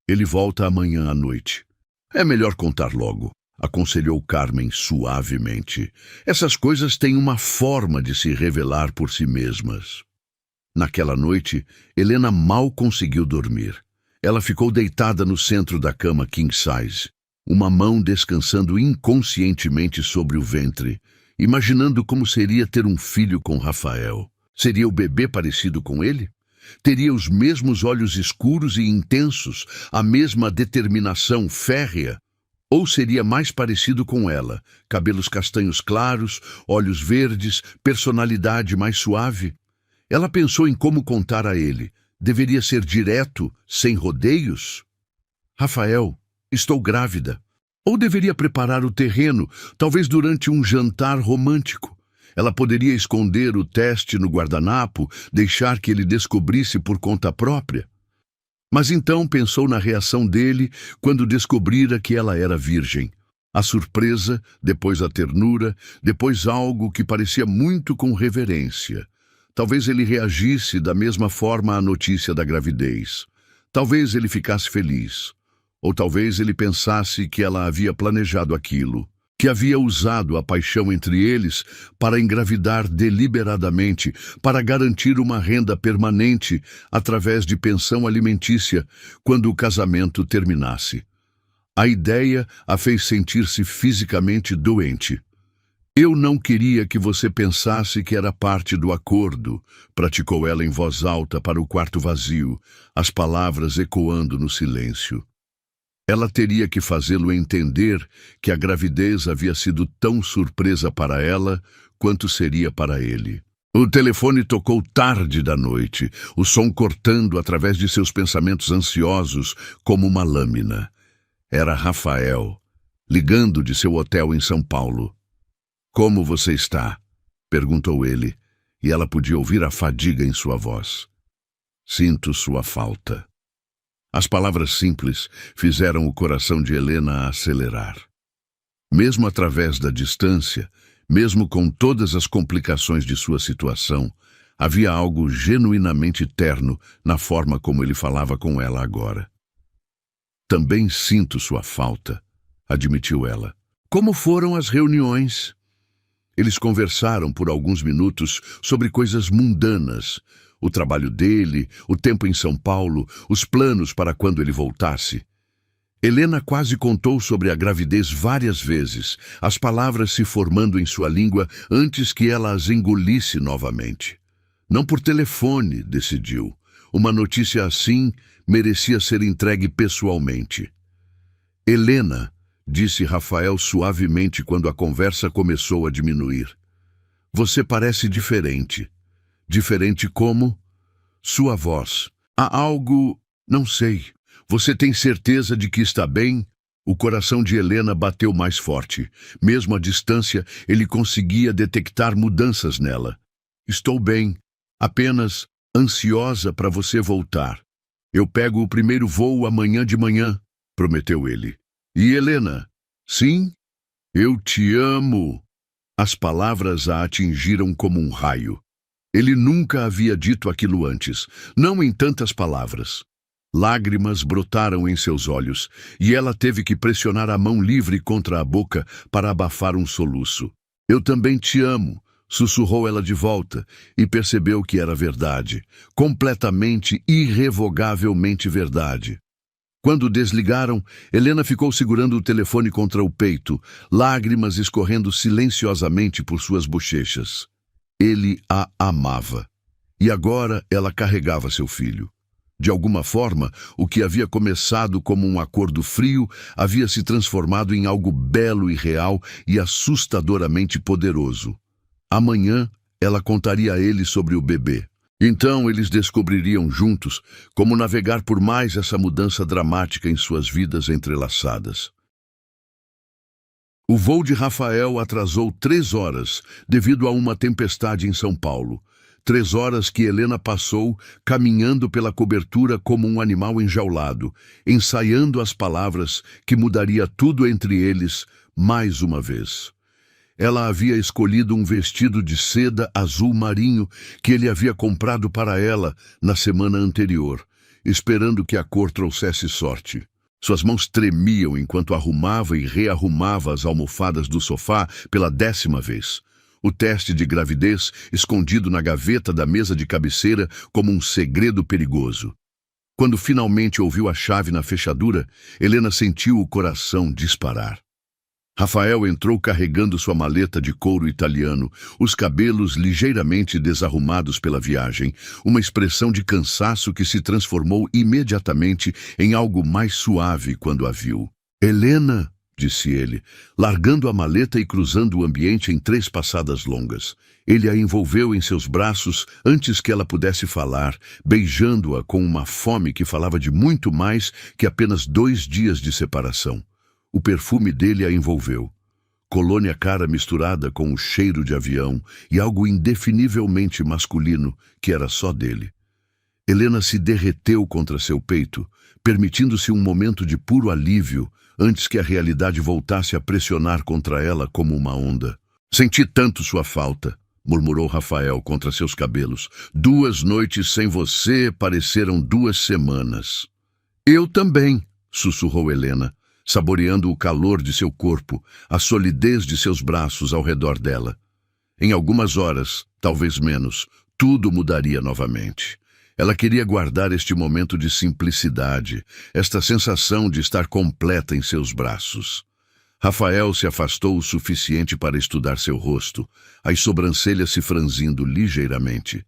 Ele volta amanhã à noite. É melhor contar logo, aconselhou Carmen suavemente. Essas coisas têm uma forma de se revelar por si mesmas. Naquela noite, Helena mal conseguiu dormir. Ela ficou deitada no centro da cama king size, uma mão descansando inconscientemente sobre o ventre, imaginando como seria ter um filho com Rafael. Seria o bebê parecido com ele? Teria os mesmos olhos escuros e intensos, a mesma determinação férrea? Ou seria mais parecido com ela, cabelos castanhos claros, olhos verdes, personalidade mais suave? Ela pensou em como contar a ele. Deveria ser direto, sem rodeios? Rafael, estou grávida. Ou deveria preparar o terreno, talvez durante um jantar romântico? Ela poderia esconder o teste no guardanapo, deixar que ele descobrisse por conta própria. Mas então pensou na reação dele quando descobrira que ela era virgem. A surpresa, depois a ternura, depois algo que parecia muito com reverência. Talvez ele reagisse da mesma forma à notícia da gravidez. Talvez ele ficasse feliz. Ou talvez ele pensasse que ela havia planejado aquilo, que havia usado a paixão entre eles para engravidar deliberadamente, para garantir uma renda permanente através de pensão alimentícia quando o casamento terminasse. A ideia a fez sentir-se fisicamente doente. Eu não queria que você pensasse que era parte do acordo, praticou ela em voz alta para o quarto vazio, as palavras ecoando no silêncio. Ela teria que fazê-lo entender que a gravidez havia sido tão surpresa para ela quanto seria para ele. O telefone tocou tarde da noite, o som cortando através de seus pensamentos ansiosos como uma lâmina. Era Rafael, ligando de seu hotel em São Paulo. Como você está? Perguntou ele, e ela podia ouvir a fadiga em sua voz. Sinto sua falta. As palavras simples fizeram o coração de Helena acelerar. Mesmo através da distância, mesmo com todas as complicações de sua situação, havia algo genuinamente terno na forma como ele falava com ela agora. Também sinto sua falta, admitiu ela. Como foram as reuniões? Eles conversaram por alguns minutos sobre coisas mundanas, o trabalho dele, o tempo em São Paulo, os planos para quando ele voltasse. Helena quase contou sobre a gravidez várias vezes, as palavras se formando em sua língua antes que ela as engolisse novamente. Não por telefone, decidiu. Uma notícia assim merecia ser entregue pessoalmente. Helena, disse Rafael suavemente quando a conversa começou a diminuir. Você parece diferente. Diferente como? Sua voz. Há algo... não sei. Você tem certeza de que está bem? O coração de Helena bateu mais forte. Mesmo à distância, ele conseguia detectar mudanças nela. Estou bem. Apenas ansiosa para você voltar. Eu pego o primeiro voo amanhã de manhã, prometeu ele. E Helena? Sim? Eu te amo. As palavras a atingiram como um raio. Ele nunca havia dito aquilo antes, não em tantas palavras. Lágrimas brotaram em seus olhos, e ela teve que pressionar a mão livre contra a boca para abafar um soluço. Eu também te amo, sussurrou ela de volta, e percebeu que era verdade, completamente, irrevogavelmente verdade. Quando desligaram, Helena ficou segurando o telefone contra o peito, lágrimas escorrendo silenciosamente por suas bochechas. Ele a amava. E agora ela carregava seu filho. De alguma forma, o que havia começado como um acordo frio havia se transformado em algo belo e real e assustadoramente poderoso. Amanhã, ela contaria a ele sobre o bebê. Então eles descobririam juntos como navegar por mais essa mudança dramática em suas vidas entrelaçadas. O voo de Rafael atrasou 3 horas devido a uma tempestade em São Paulo. 3 horas que Helena passou caminhando pela cobertura como um animal enjaulado, ensaiando as palavras que mudaria tudo entre eles mais uma vez. Ela havia escolhido um vestido de seda azul marinho que ele havia comprado para ela na semana anterior, esperando que a cor trouxesse sorte. Suas mãos tremiam enquanto arrumava e rearrumava as almofadas do sofá pela 10ª vez. O teste de gravidez escondido na gaveta da mesa de cabeceira como um segredo perigoso. Quando finalmente ouviu a chave na fechadura, Helena sentiu o coração disparar. Rafael entrou carregando sua maleta de couro italiano, os cabelos ligeiramente desarrumados pela viagem, uma expressão de cansaço que se transformou imediatamente em algo mais suave quando a viu. "Helena", disse ele, largando a maleta e cruzando o ambiente em 3 passadas longas. Ele a envolveu em seus braços antes que ela pudesse falar, beijando-a com uma fome que falava de muito mais que apenas 2 dias de separação. O perfume dele a envolveu. Colônia cara misturada com o cheiro de avião e algo indefinivelmente masculino que era só dele. Helena se derreteu contra seu peito, permitindo-se um momento de puro alívio antes que a realidade voltasse a pressionar contra ela como uma onda. "Senti tanto sua falta", murmurou Rafael contra seus cabelos. "2 noites sem você pareceram 2 semanas." "Eu também", sussurrou Helena, saboreando o calor de seu corpo, a solidez de seus braços ao redor dela. Em algumas horas, talvez menos, tudo mudaria novamente. Ela queria guardar este momento de simplicidade, esta sensação de estar completa em seus braços. Rafael se afastou o suficiente para estudar seu rosto, as sobrancelhas se franzindo ligeiramente.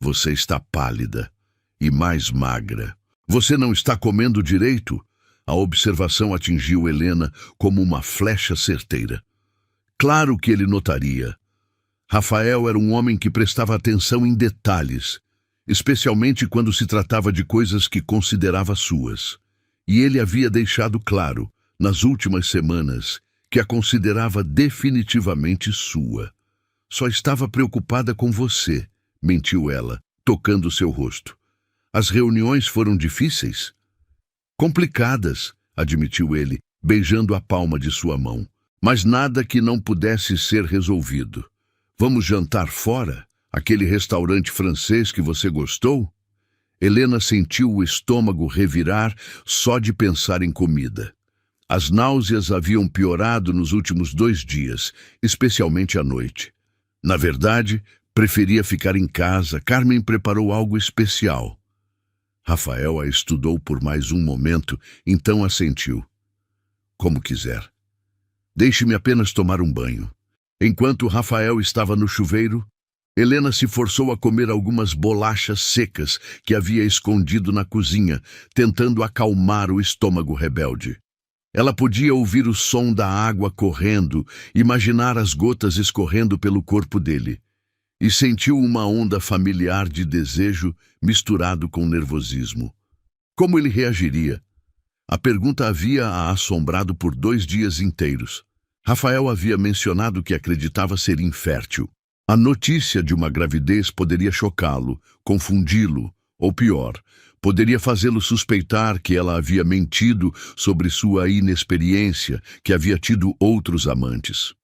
"Você está pálida e mais magra. Você não está comendo direito?" A observação atingiu Helena como uma flecha certeira. Claro que ele notaria. Rafael era um homem que prestava atenção em detalhes, especialmente quando se tratava de coisas que considerava suas. E ele havia deixado claro, nas últimas semanas, que a considerava definitivamente sua. "Só estava preocupada com você", mentiu ela, tocando seu rosto. "As reuniões foram difíceis?" "Complicadas", admitiu ele, beijando a palma de sua mão. "Mas nada que não pudesse ser resolvido. Vamos jantar fora? Aquele restaurante francês que você gostou?" Helena sentiu o estômago revirar só de pensar em comida. As náuseas haviam piorado nos últimos 2 dias, especialmente à noite. Na verdade, preferia ficar em casa. Carmen preparou algo especial. Rafael a estudou por mais um momento, então assentiu. "Como quiser. Deixe-me apenas tomar um banho." Enquanto Rafael estava no chuveiro, Helena se forçou a comer algumas bolachas secas que havia escondido na cozinha, tentando acalmar o estômago rebelde. Ela podia ouvir o som da água correndo, imaginar as gotas escorrendo pelo corpo dele. E sentiu uma onda familiar de desejo misturado com nervosismo. Como ele reagiria? A pergunta havia a assombrado por 2 dias inteiros. Rafael havia mencionado que acreditava ser infértil. A notícia de uma gravidez poderia chocá-lo, confundi-lo, ou pior, poderia fazê-lo suspeitar que ela havia mentido sobre sua inexperiência, que havia tido outros amantes.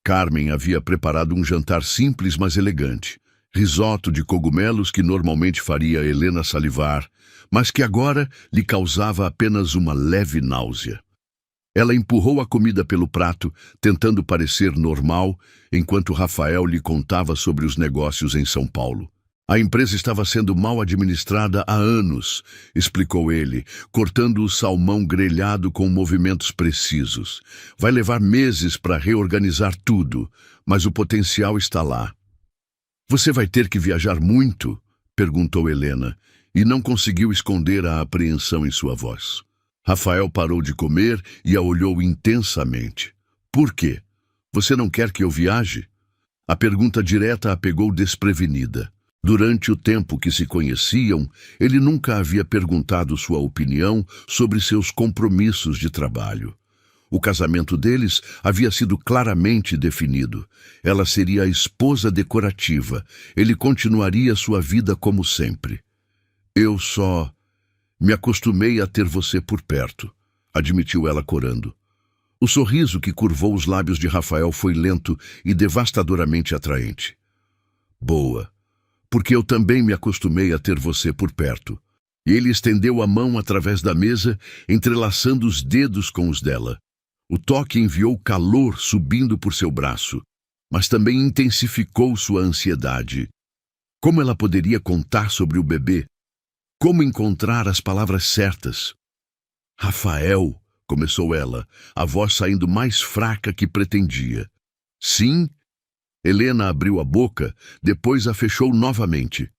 Carmen havia preparado um jantar simples, mas elegante. Risoto de cogumelos que normalmente faria Helena salivar, mas que agora lhe causava apenas uma leve náusea. Ela empurrou a comida pelo prato, tentando parecer normal, enquanto Rafael lhe contava sobre os negócios em São Paulo. A empresa estava sendo mal administrada há anos, explicou ele, cortando o salmão grelhado com movimentos precisos. Vai levar meses para reorganizar tudo, mas o potencial está lá. Você vai ter que viajar muito? Perguntou Helena, e não conseguiu esconder a apreensão em sua voz. Rafael parou de comer e a olhou intensamente. Por quê? Você não quer que eu viaje? A pergunta direta a pegou desprevenida. Durante o tempo que se conheciam, ele nunca havia perguntado sua opinião sobre seus compromissos de trabalho. O casamento deles havia sido claramente definido. Ela seria a esposa decorativa. Ele continuaria sua vida como sempre. Eu só me acostumei a ter você por perto, admitiu ela corando. O sorriso que curvou os lábios de Rafael foi lento e devastadoramente atraente. Boa, porque eu também me acostumei a ter você por perto. E ele estendeu a mão através da mesa, entrelaçando os dedos com os dela. O toque enviou calor subindo por seu braço, mas também intensificou sua ansiedade. Como ela poderia contar sobre o bebê? Como encontrar as palavras certas? Rafael, começou ela, a voz saindo mais fraca que pretendia. Sim? Helena abriu a boca, depois a fechou novamente.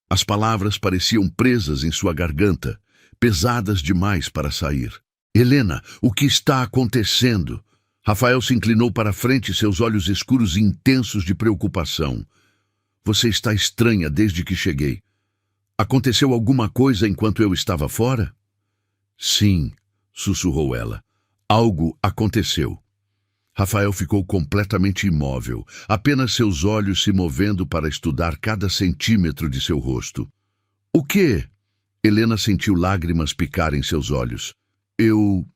As palavras pareciam presas em sua garganta, pesadas demais para sair. Helena, o que está acontecendo? Rafael se inclinou para a frente, seus olhos escuros e intensos de preocupação. Você está estranha desde que cheguei. Aconteceu alguma coisa enquanto eu estava fora? Sim, sussurrou ela. Algo aconteceu. Rafael ficou completamente imóvel, apenas seus olhos se movendo para estudar cada centímetro de seu rosto. O quê? Helena sentiu lágrimas picar em seus olhos. Eu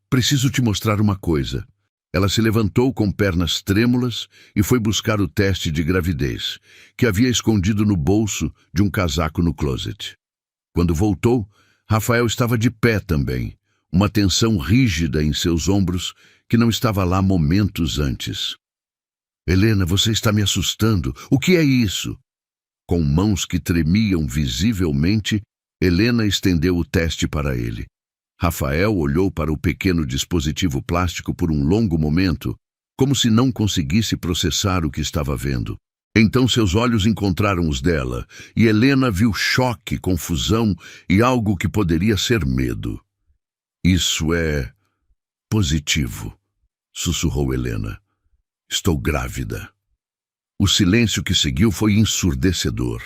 preciso te mostrar uma coisa. Ela se levantou com pernas trêmulas e foi buscar o teste de gravidez, que havia escondido no bolso de um casaco no closet. Quando voltou, Rafael estava de pé também, uma tensão rígida em seus ombros que não estava lá momentos antes. Helena, você está me assustando. O que é isso? Com mãos que tremiam visivelmente, Helena estendeu o teste para ele. Rafael olhou para o pequeno dispositivo plástico por um longo momento, como se não conseguisse processar o que estava vendo. Então seus olhos encontraram os dela, e Helena viu choque, confusão e algo que poderia ser medo. Isso é positivo, sussurrou Helena. Estou grávida. O silêncio que seguiu foi ensurdecedor.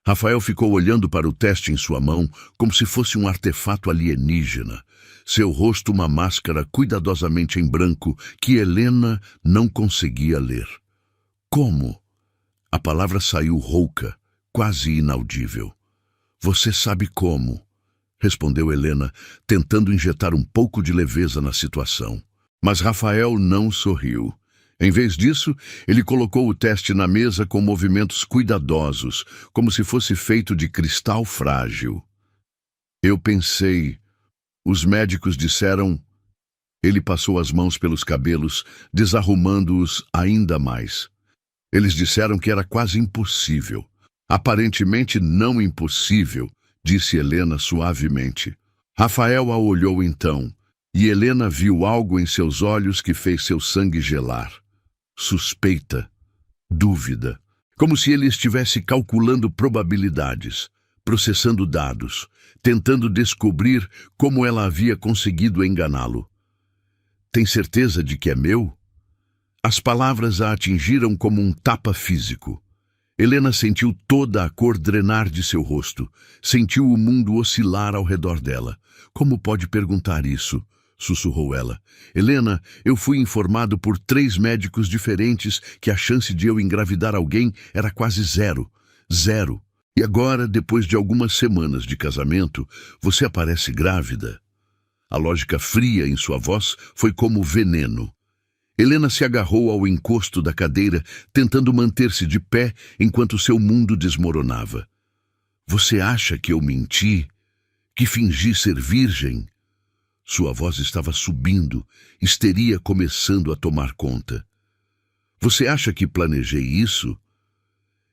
Rafael ficou olhando para o teste em sua mão como se fosse um artefato alienígena. Seu rosto uma máscara cuidadosamente em branco que Helena não conseguia ler. Como? A palavra saiu rouca, quase inaudível. Você sabe como, respondeu Helena, tentando injetar um pouco de leveza na situação. Mas Rafael não sorriu. Em vez disso, ele colocou o teste na mesa com movimentos cuidadosos, como se fosse feito de cristal frágil. Eu pensei. Os médicos disseram. Ele passou as mãos pelos cabelos, desarrumando-os ainda mais. Eles disseram que era quase impossível. Aparentemente não impossível, disse Helena suavemente. Rafael a olhou então, e Helena viu algo em seus olhos que fez seu sangue gelar. Suspeita, dúvida, como se ele estivesse calculando probabilidades, processando dados, tentando descobrir como ela havia conseguido enganá-lo. Tem certeza de que é meu? As palavras a atingiram como um tapa físico. Helena sentiu toda a cor drenar de seu rosto, sentiu o mundo oscilar ao redor dela. Como pode perguntar isso? Sussurrou ela. Helena, eu fui informado por 3 médicos diferentes que a chance de eu engravidar alguém era quase zero. Zero. E agora, depois de algumas semanas de casamento, você aparece grávida. A lógica fria em sua voz foi como veneno. Helena se agarrou ao encosto da cadeira, tentando manter-se de pé enquanto seu mundo desmoronava. Você acha que eu menti? Que fingi ser virgem? Sua voz estava subindo, histeria começando a tomar conta. Você acha que planejei isso?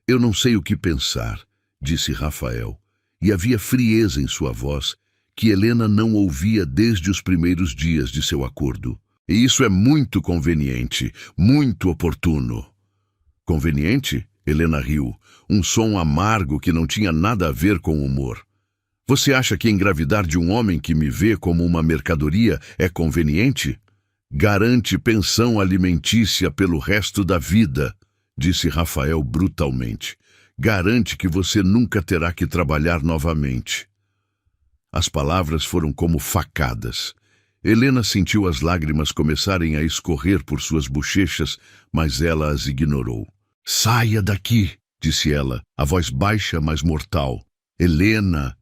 Eu não sei o que pensar, disse Rafael, e havia frieza em sua voz que Helena não ouvia desde os primeiros dias de seu acordo. E isso é muito conveniente, muito oportuno. Conveniente? Helena riu, um som amargo que não tinha nada a ver com humor. Você acha que engravidar de um homem que me vê como uma mercadoria é conveniente? Garante pensão alimentícia pelo resto da vida, disse Rafael brutalmente. Garante que você nunca terá que trabalhar novamente. As palavras foram como facadas. Helena sentiu as lágrimas começarem a escorrer por suas bochechas, mas ela as ignorou. Saia daqui, disse ela, a voz baixa, mas mortal. Helena!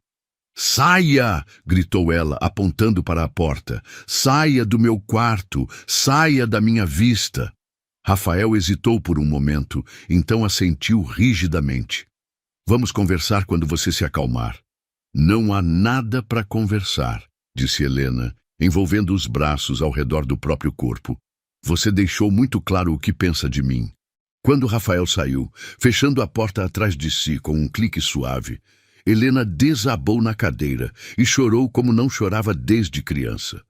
Saia! Gritou ela, apontando para a porta. Saia do meu quarto! Saia da minha vista! Rafael hesitou por um momento, então assentiu rigidamente. Vamos conversar quando você se acalmar. Não há nada para conversar, disse Helena, envolvendo os braços ao redor do próprio corpo. Você deixou muito claro o que pensa de mim. Quando Rafael saiu, fechando a porta atrás de si com um clique suave, Helena desabou na cadeira e chorou como não chorava desde criança.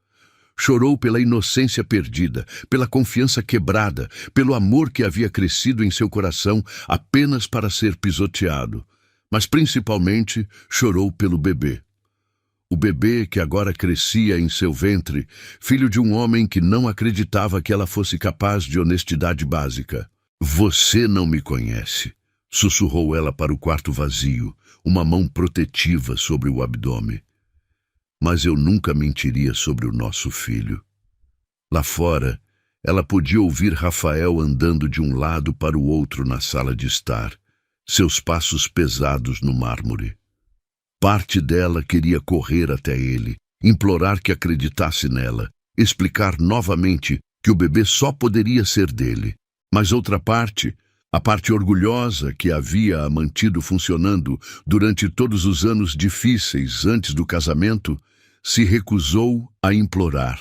Chorou pela inocência perdida, pela confiança quebrada, pelo amor que havia crescido em seu coração apenas para ser pisoteado. Mas principalmente chorou pelo bebê. O bebê que agora crescia em seu ventre, filho de um homem que não acreditava que ela fosse capaz de honestidade básica. Você não me conhece, sussurrou ela para o quarto vazio, uma mão protetiva sobre o abdômen. Mas eu nunca mentiria sobre o nosso filho. Lá fora, ela podia ouvir Rafael andando de um lado para o outro na sala de estar, seus passos pesados no mármore. Parte dela queria correr até ele, implorar que acreditasse nela, explicar novamente que o bebê só poderia ser dele. Mas outra parte, a parte orgulhosa que havia a mantido funcionando durante todos os anos difíceis antes do casamento, se recusou a implorar.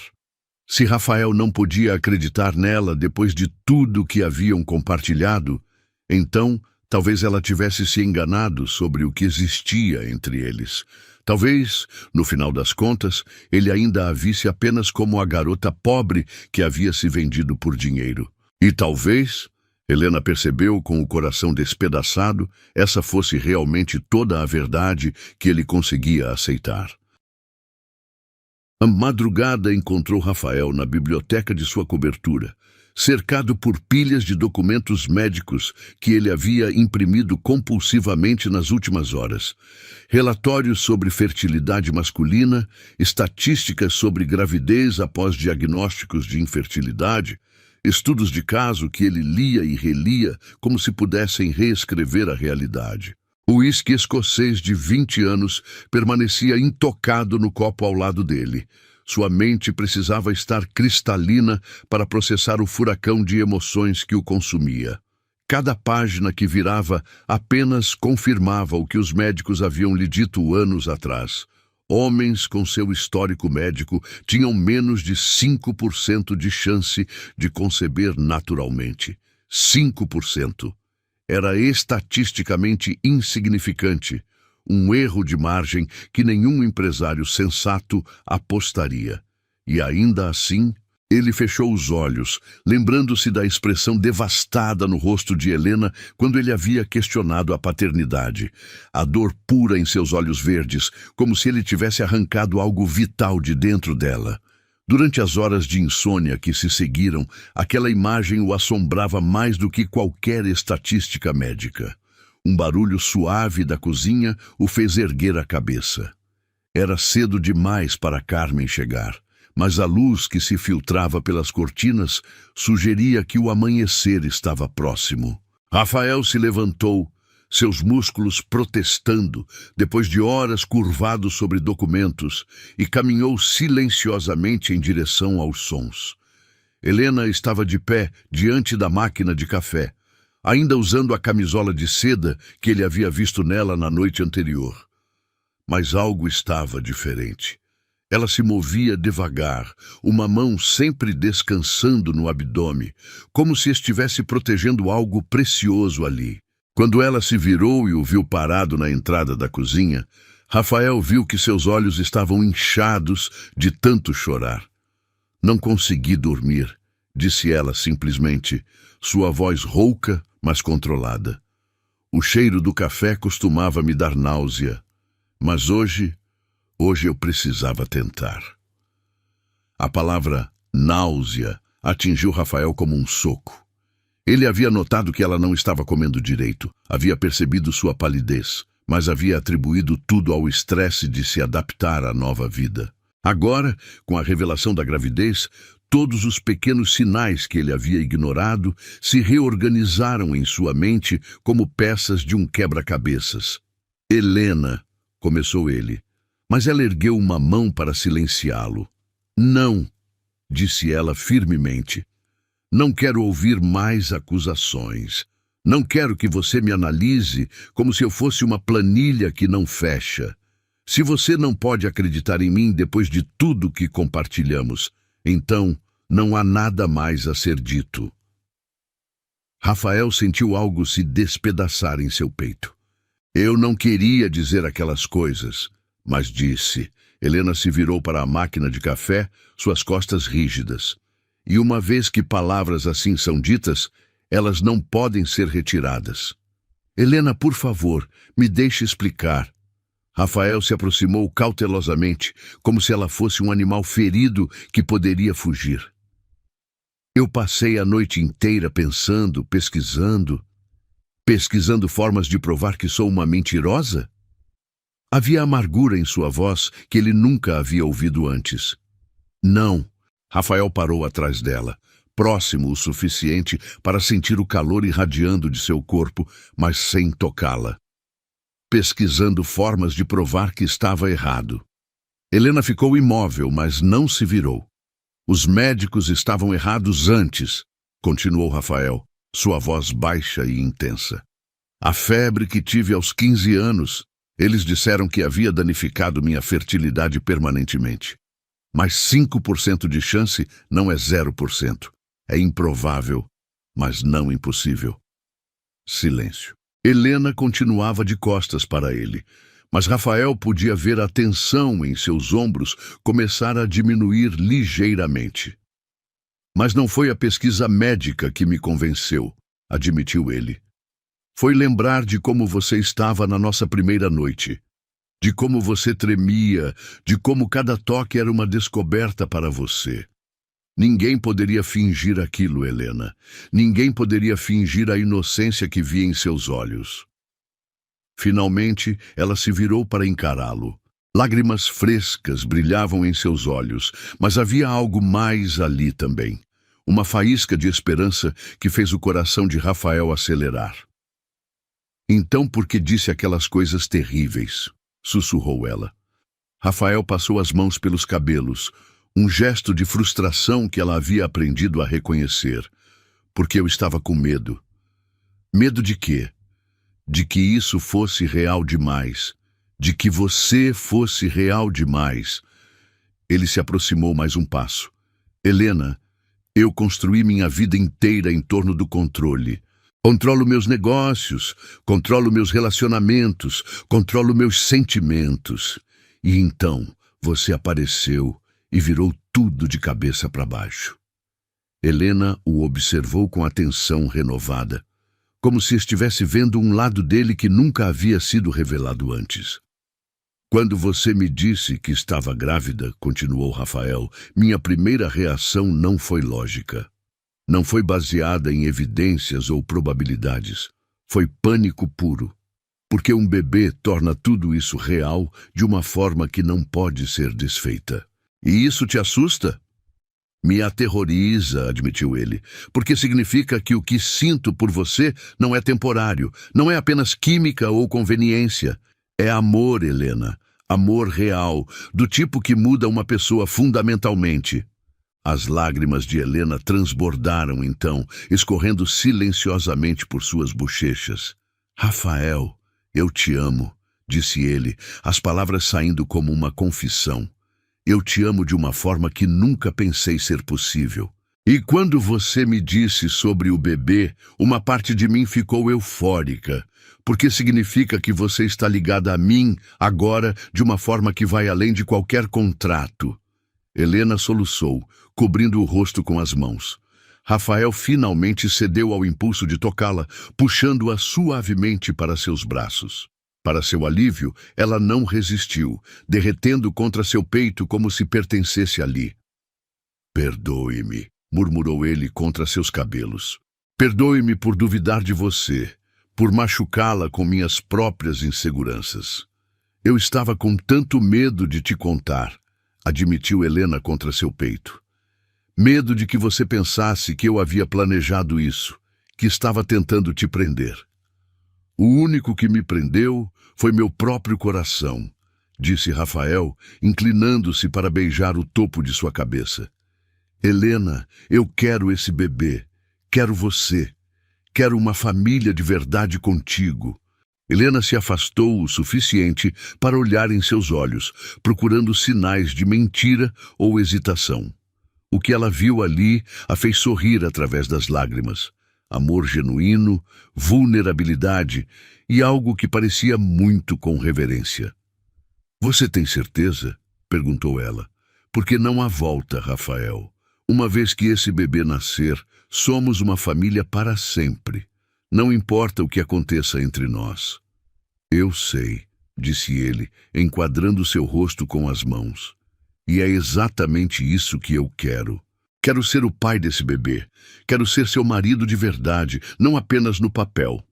Se Rafael não podia acreditar nela depois de tudo que haviam compartilhado, então talvez ela tivesse se enganado sobre o que existia entre eles. Talvez, no final das contas, ele ainda a visse apenas como a garota pobre que havia se vendido por dinheiro. E talvez, Helena percebeu com o coração despedaçado, essa fosse realmente toda a verdade que ele conseguia aceitar. A madrugada encontrou Rafael na biblioteca de sua cobertura, cercado por pilhas de documentos médicos que ele havia imprimido compulsivamente nas últimas horas. Relatórios sobre fertilidade masculina, estatísticas sobre gravidez após diagnósticos de infertilidade, estudos de caso que ele lia e relia como se pudessem reescrever a realidade. O uísque escocês de 20 anos permanecia intocado no copo ao lado dele. Sua mente precisava estar cristalina para processar o furacão de emoções que o consumia. Cada página que virava apenas confirmava o que os médicos haviam lhe dito anos atrás. Homens com seu histórico médico tinham menos de 5% de chance de conceber naturalmente. 5%. Era estatisticamente insignificante, um erro de margem que nenhum empresário sensato apostaria. E ainda assim, ele fechou os olhos, lembrando-se da expressão devastada no rosto de Helena quando ele havia questionado a paternidade. A dor pura em seus olhos verdes, como se ele tivesse arrancado algo vital de dentro dela. Durante as horas de insônia que se seguiram, aquela imagem o assombrava mais do que qualquer estatística médica. Um barulho suave da cozinha o fez erguer a cabeça. Era cedo demais para Carmen chegar, mas a luz que se filtrava pelas cortinas sugeria que o amanhecer estava próximo. Rafael se levantou, seus músculos protestando, depois de horas curvado sobre documentos, e caminhou silenciosamente em direção aos sons. Helena estava de pé diante da máquina de café, ainda usando a camisola de seda que ele havia visto nela na noite anterior. Mas algo estava diferente. Ela se movia devagar, uma mão sempre descansando no abdômen, como se estivesse protegendo algo precioso ali. Quando ela se virou e o viu parado na entrada da cozinha, Rafael viu que seus olhos estavam inchados de tanto chorar. Não consegui dormir, disse ela simplesmente, sua voz rouca, mas controlada. O cheiro do café costumava me dar náusea, mas hoje eu precisava tentar. A palavra náusea atingiu Rafael como um soco. Ele havia notado que ela não estava comendo direito, havia percebido sua palidez, mas havia atribuído tudo ao estresse de se adaptar à nova vida. Agora, com a revelação da gravidez, todos os pequenos sinais que ele havia ignorado se reorganizaram em sua mente como peças de um quebra-cabeças. Helena, começou ele, mas ela ergueu uma mão para silenciá-lo. Não, disse ela firmemente. Não quero ouvir mais acusações. Não quero que você me analise como se eu fosse uma planilha que não fecha. Se você não pode acreditar em mim depois de tudo que compartilhamos, então não há nada mais a ser dito. Rafael sentiu algo se despedaçar em seu peito. Eu não queria dizer aquelas coisas, mas disse. Helena se virou para a máquina de café, suas costas rígidas. E uma vez que palavras assim são ditas, elas não podem ser retiradas. Helena, por favor, me deixe explicar. Rafael se aproximou cautelosamente, como se ela fosse um animal ferido que poderia fugir. Eu passei a noite inteira pensando, pesquisando formas de provar que sou uma mentirosa? Havia amargura em sua voz que ele nunca havia ouvido antes. Não. Rafael parou atrás dela, próximo o suficiente para sentir o calor irradiando de seu corpo, mas sem tocá-la. Pesquisando formas de provar que estava errado. Helena ficou imóvel, mas não se virou. Os médicos estavam errados antes, continuou Rafael, sua voz baixa e intensa. A febre que tive aos 15 anos, eles disseram que havia danificado minha fertilidade permanentemente. Mas 5% de chance não é 0%. É improvável, mas não impossível. Silêncio. Helena continuava de costas para ele, mas Rafael podia ver a tensão em seus ombros começar a diminuir ligeiramente. Mas não foi a pesquisa médica que me convenceu, admitiu ele. Foi lembrar de como você estava na nossa primeira noite. De como você tremia, de como cada toque era uma descoberta para você. Ninguém poderia fingir aquilo, Helena. Ninguém poderia fingir a inocência que via em seus olhos. Finalmente, ela se virou para encará-lo. Lágrimas frescas brilhavam em seus olhos, mas havia algo mais ali também. Uma faísca de esperança que fez o coração de Rafael acelerar. Então, por que disse aquelas coisas terríveis? Sussurrou ela. Rafael passou as mãos pelos cabelos, um gesto de frustração que ela havia aprendido a reconhecer. Porque eu estava com medo. Medo de quê? De que isso fosse real demais. De que você fosse real demais. Ele se aproximou mais um passo. Helena, eu construí minha vida inteira em torno do controle. Controlo meus negócios, controlo meus relacionamentos, controlo meus sentimentos. E então você apareceu e virou tudo de cabeça para baixo. Helena o observou com atenção renovada, como se estivesse vendo um lado dele que nunca havia sido revelado antes. Quando você me disse que estava grávida, continuou Rafael, minha primeira reação não foi lógica. Não foi baseada em evidências ou probabilidades. Foi pânico puro. Porque um bebê torna tudo isso real de uma forma que não pode ser desfeita. E isso te assusta? Me aterroriza, admitiu ele, porque significa que o que sinto por você não é temporário, não é apenas química ou conveniência. É amor, Helena. Amor real, do tipo que muda uma pessoa fundamentalmente. As lágrimas de Helena transbordaram então, escorrendo silenciosamente por suas bochechas. Rafael, eu te amo, disse ele, as palavras saindo como uma confissão. Eu te amo de uma forma que nunca pensei ser possível. E quando você me disse sobre o bebê, uma parte de mim ficou eufórica, porque significa que você está ligada a mim agora de uma forma que vai além de qualquer contrato. Helena soluçou, cobrindo o rosto com as mãos. Rafael finalmente cedeu ao impulso de tocá-la, puxando-a suavemente para seus braços. Para seu alívio, ela não resistiu, derretendo contra seu peito como se pertencesse ali. "Perdoe-me", murmurou ele contra seus cabelos. "Perdoe-me por duvidar de você, por machucá-la com minhas próprias inseguranças. Eu estava com tanto medo de te contar", admitiu Helena contra seu peito. "Medo de que você pensasse que eu havia planejado isso, que estava tentando te prender." "O único que me prendeu foi meu próprio coração", disse Rafael, inclinando-se para beijar o topo de sua cabeça. "Helena, eu quero esse bebê. Quero você. Quero uma família de verdade contigo." Helena se afastou o suficiente para olhar em seus olhos, procurando sinais de mentira ou hesitação. O que ela viu ali a fez sorrir através das lágrimas. Amor genuíno, vulnerabilidade e algo que parecia muito com reverência. "Você tem certeza?" perguntou ela. "Porque não há volta, Rafael. Uma vez que esse bebê nascer, somos uma família para sempre. Não importa o que aconteça entre nós." "Eu sei", disse ele, enquadrando seu rosto com as mãos. "E é exatamente isso que eu quero. Quero ser o pai desse bebê. Quero ser seu marido de verdade, não apenas no papel."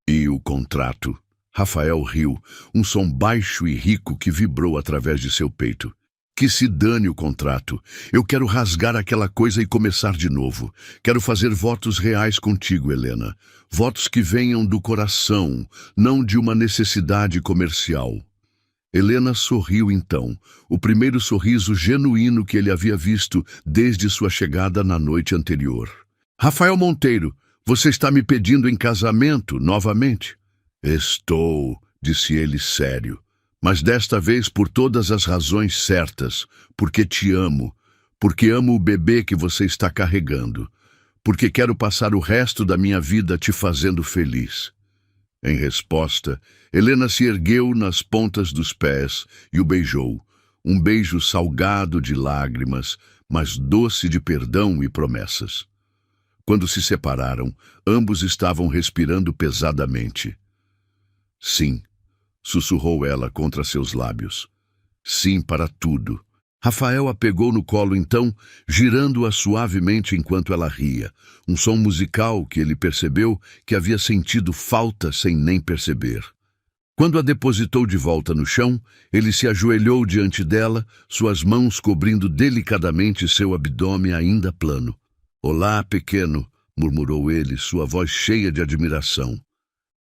"E o contrato?" Rafael riu, um som baixo e rico que vibrou através de seu peito. "Que se dane o contrato. Eu quero rasgar aquela coisa e começar de novo. Quero fazer votos reais contigo, Helena. Votos que venham do coração, não de uma necessidade comercial." Helena sorriu então, o primeiro sorriso genuíno que ele havia visto desde sua chegada na noite anterior. "Rafael Monteiro, você está me pedindo em casamento novamente?" "Estou", disse ele sério. "Mas desta vez por todas as razões certas, porque te amo, porque amo o bebê que você está carregando, porque quero passar o resto da minha vida te fazendo feliz." Em resposta, Helena se ergueu nas pontas dos pés e o beijou, um beijo salgado de lágrimas, mas doce de perdão e promessas. Quando se separaram, ambos estavam respirando pesadamente. "Sim", sussurrou ela contra seus lábios. "Sim para tudo." Rafael a pegou no colo então, girando-a suavemente enquanto ela ria, um som musical que ele percebeu que havia sentido falta sem nem perceber. Quando a depositou de volta no chão, ele se ajoelhou diante dela, suas mãos cobrindo delicadamente seu abdômen ainda plano. "Olá, pequeno", murmurou ele, sua voz cheia de admiração.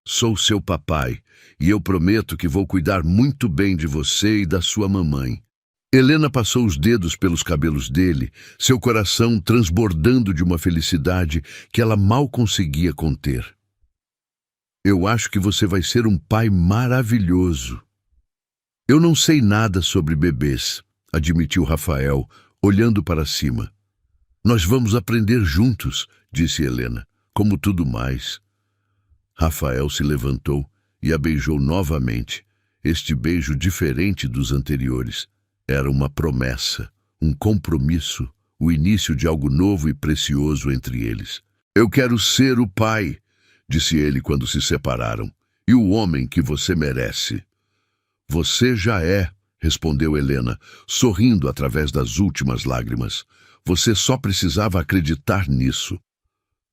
"Sou seu papai, e eu prometo que vou cuidar muito bem de você e da sua mamãe." Helena passou os dedos pelos cabelos dele, seu coração transbordando de uma felicidade que ela mal conseguia conter. "Eu acho que você vai ser um pai maravilhoso." "Eu não sei nada sobre bebês", admitiu Rafael, olhando para cima. "Nós vamos aprender juntos", disse Helena, "como tudo mais." Rafael se levantou e a beijou novamente, este beijo diferente dos anteriores. Era uma promessa, um compromisso, o início de algo novo e precioso entre eles. "Eu quero ser o pai", disse ele quando se separaram, "e o homem que você merece." "Você já é", respondeu Helena, sorrindo através das últimas lágrimas. "Você só precisava acreditar nisso."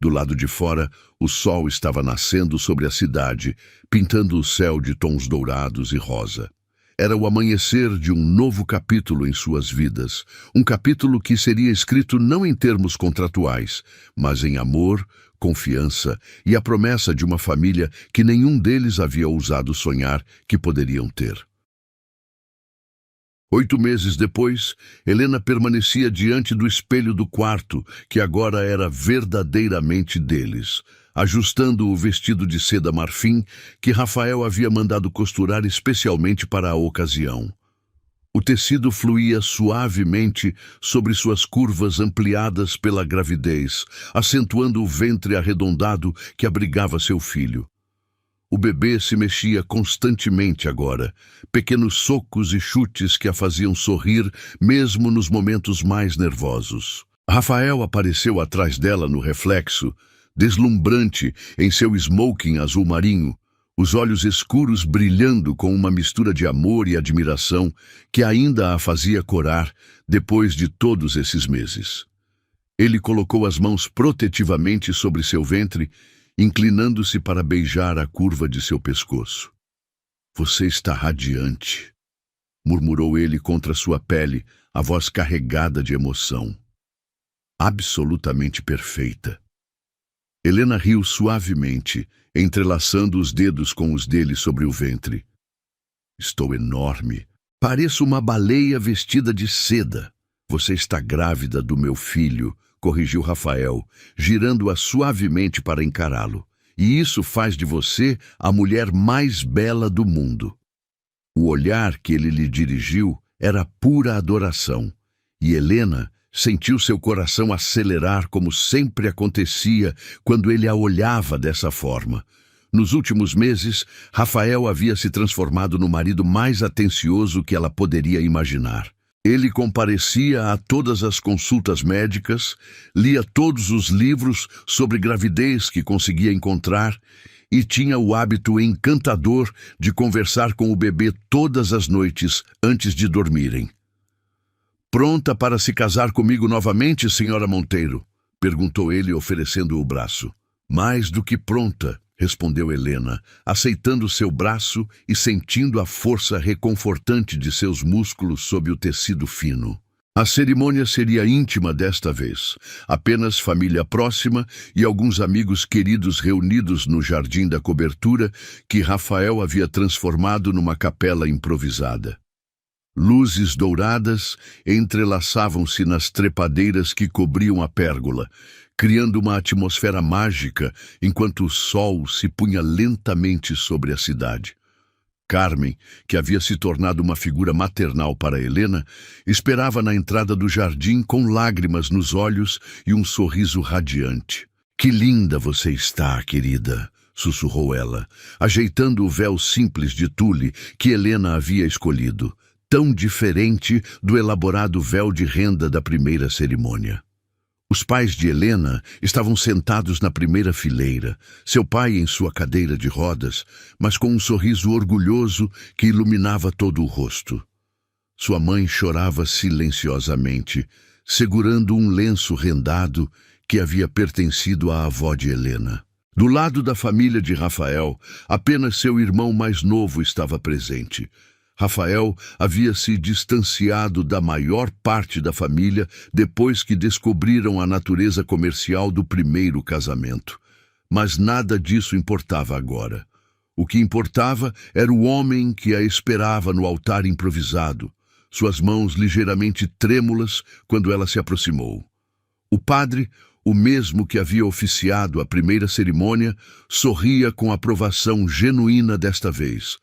Do lado de fora, o sol estava nascendo sobre a cidade, pintando o céu de tons dourados e rosa. Era o amanhecer de um novo capítulo em suas vidas, um capítulo que seria escrito não em termos contratuais, mas em amor, confiança e a promessa de uma família que nenhum deles havia ousado sonhar que poderiam ter. 8 meses depois, Helena permanecia diante do espelho do quarto, que agora era verdadeiramente deles, ajustando o vestido de seda marfim que Rafael havia mandado costurar especialmente para a ocasião. O tecido fluía suavemente sobre suas curvas ampliadas pela gravidez, acentuando o ventre arredondado que abrigava seu filho. O bebê se mexia constantemente agora, pequenos socos e chutes que a faziam sorrir mesmo nos momentos mais nervosos. Rafael apareceu atrás dela no reflexo, deslumbrante em seu smoking azul marinho, os olhos escuros brilhando com uma mistura de amor e admiração que ainda a fazia corar depois de todos esses meses. Ele colocou as mãos protetivamente sobre seu ventre, inclinando-se para beijar a curva de seu pescoço. "Você está radiante", murmurou ele contra sua pele, a voz carregada de emoção. "Absolutamente perfeita." Helena riu suavemente, entrelaçando os dedos com os dele sobre o ventre. "Estou enorme. Pareço uma baleia vestida de seda." "Você está grávida do meu filho", corrigiu Rafael, girando-a suavemente para encará-lo. "E isso faz de você a mulher mais bela do mundo." O olhar que ele lhe dirigiu era pura adoração, e Helena sentiu seu coração acelerar como sempre acontecia quando ele a olhava dessa forma. Nos últimos meses, Rafael havia se transformado no marido mais atencioso que ela poderia imaginar. Ele comparecia a todas as consultas médicas, lia todos os livros sobre gravidez que conseguia encontrar e tinha o hábito encantador de conversar com o bebê todas as noites antes de dormirem. "Pronta para se casar comigo novamente, senhora Monteiro?" perguntou ele, oferecendo o braço. "Mais do que pronta", respondeu Helena, aceitando seu braço e sentindo a força reconfortante de seus músculos sob o tecido fino. A cerimônia seria íntima desta vez, apenas família próxima e alguns amigos queridos reunidos no jardim da cobertura que Rafael havia transformado numa capela improvisada. Luzes douradas entrelaçavam-se nas trepadeiras que cobriam a pérgola, criando uma atmosfera mágica enquanto o sol se punha lentamente sobre a cidade. Carmen, que havia se tornado uma figura maternal para Helena, esperava na entrada do jardim com lágrimas nos olhos e um sorriso radiante. "Que linda você está, querida", sussurrou ela, ajeitando o véu simples de tule que Helena havia escolhido, tão diferente do elaborado véu de renda da primeira cerimônia. Os pais de Helena estavam sentados na primeira fileira, seu pai em sua cadeira de rodas, mas com um sorriso orgulhoso que iluminava todo o rosto. Sua mãe chorava silenciosamente, segurando um lenço rendado que havia pertencido à avó de Helena. Do lado da família de Rafael, apenas seu irmão mais novo estava presente. Rafael havia se distanciado da maior parte da família depois que descobriram a natureza comercial do primeiro casamento. Mas nada disso importava agora. O que importava era o homem que a esperava no altar improvisado, suas mãos ligeiramente trêmulas quando ela se aproximou. O padre, o mesmo que havia oficiado a primeira cerimônia, sorria com aprovação genuína desta vez,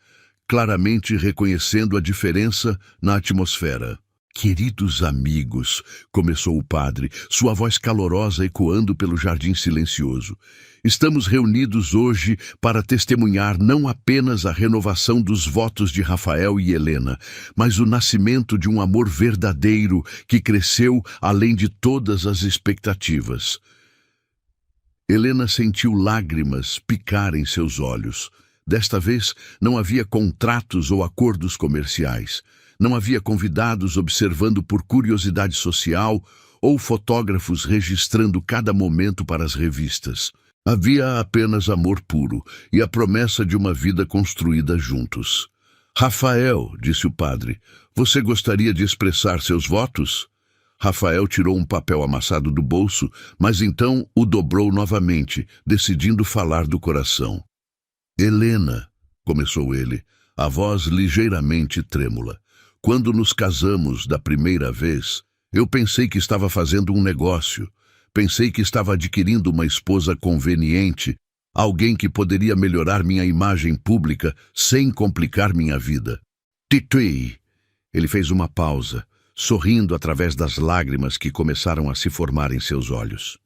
claramente reconhecendo a diferença na atmosfera. "Queridos amigos", começou o padre, sua voz calorosa ecoando pelo jardim silencioso, "estamos reunidos hoje para testemunhar não apenas a renovação dos votos de Rafael e Helena, mas o nascimento de um amor verdadeiro que cresceu além de todas as expectativas." Helena sentiu lágrimas picar em seus olhos. Desta vez, não havia contratos ou acordos comerciais. Não havia convidados observando por curiosidade social ou fotógrafos registrando cada momento para as revistas. Havia apenas amor puro e a promessa de uma vida construída juntos. "Rafael", disse o padre, "você gostaria de expressar seus votos?" Rafael tirou um papel amassado do bolso, mas então o dobrou novamente, decidindo falar do coração. "Helena", começou ele, a voz ligeiramente trêmula, "quando nos casamos da primeira vez, eu pensei que estava fazendo um negócio. Pensei que estava adquirindo uma esposa conveniente, alguém que poderia melhorar minha imagem pública sem complicar minha vida. Titui." Ele fez uma pausa, sorrindo através das lágrimas que começaram a se formar em seus olhos.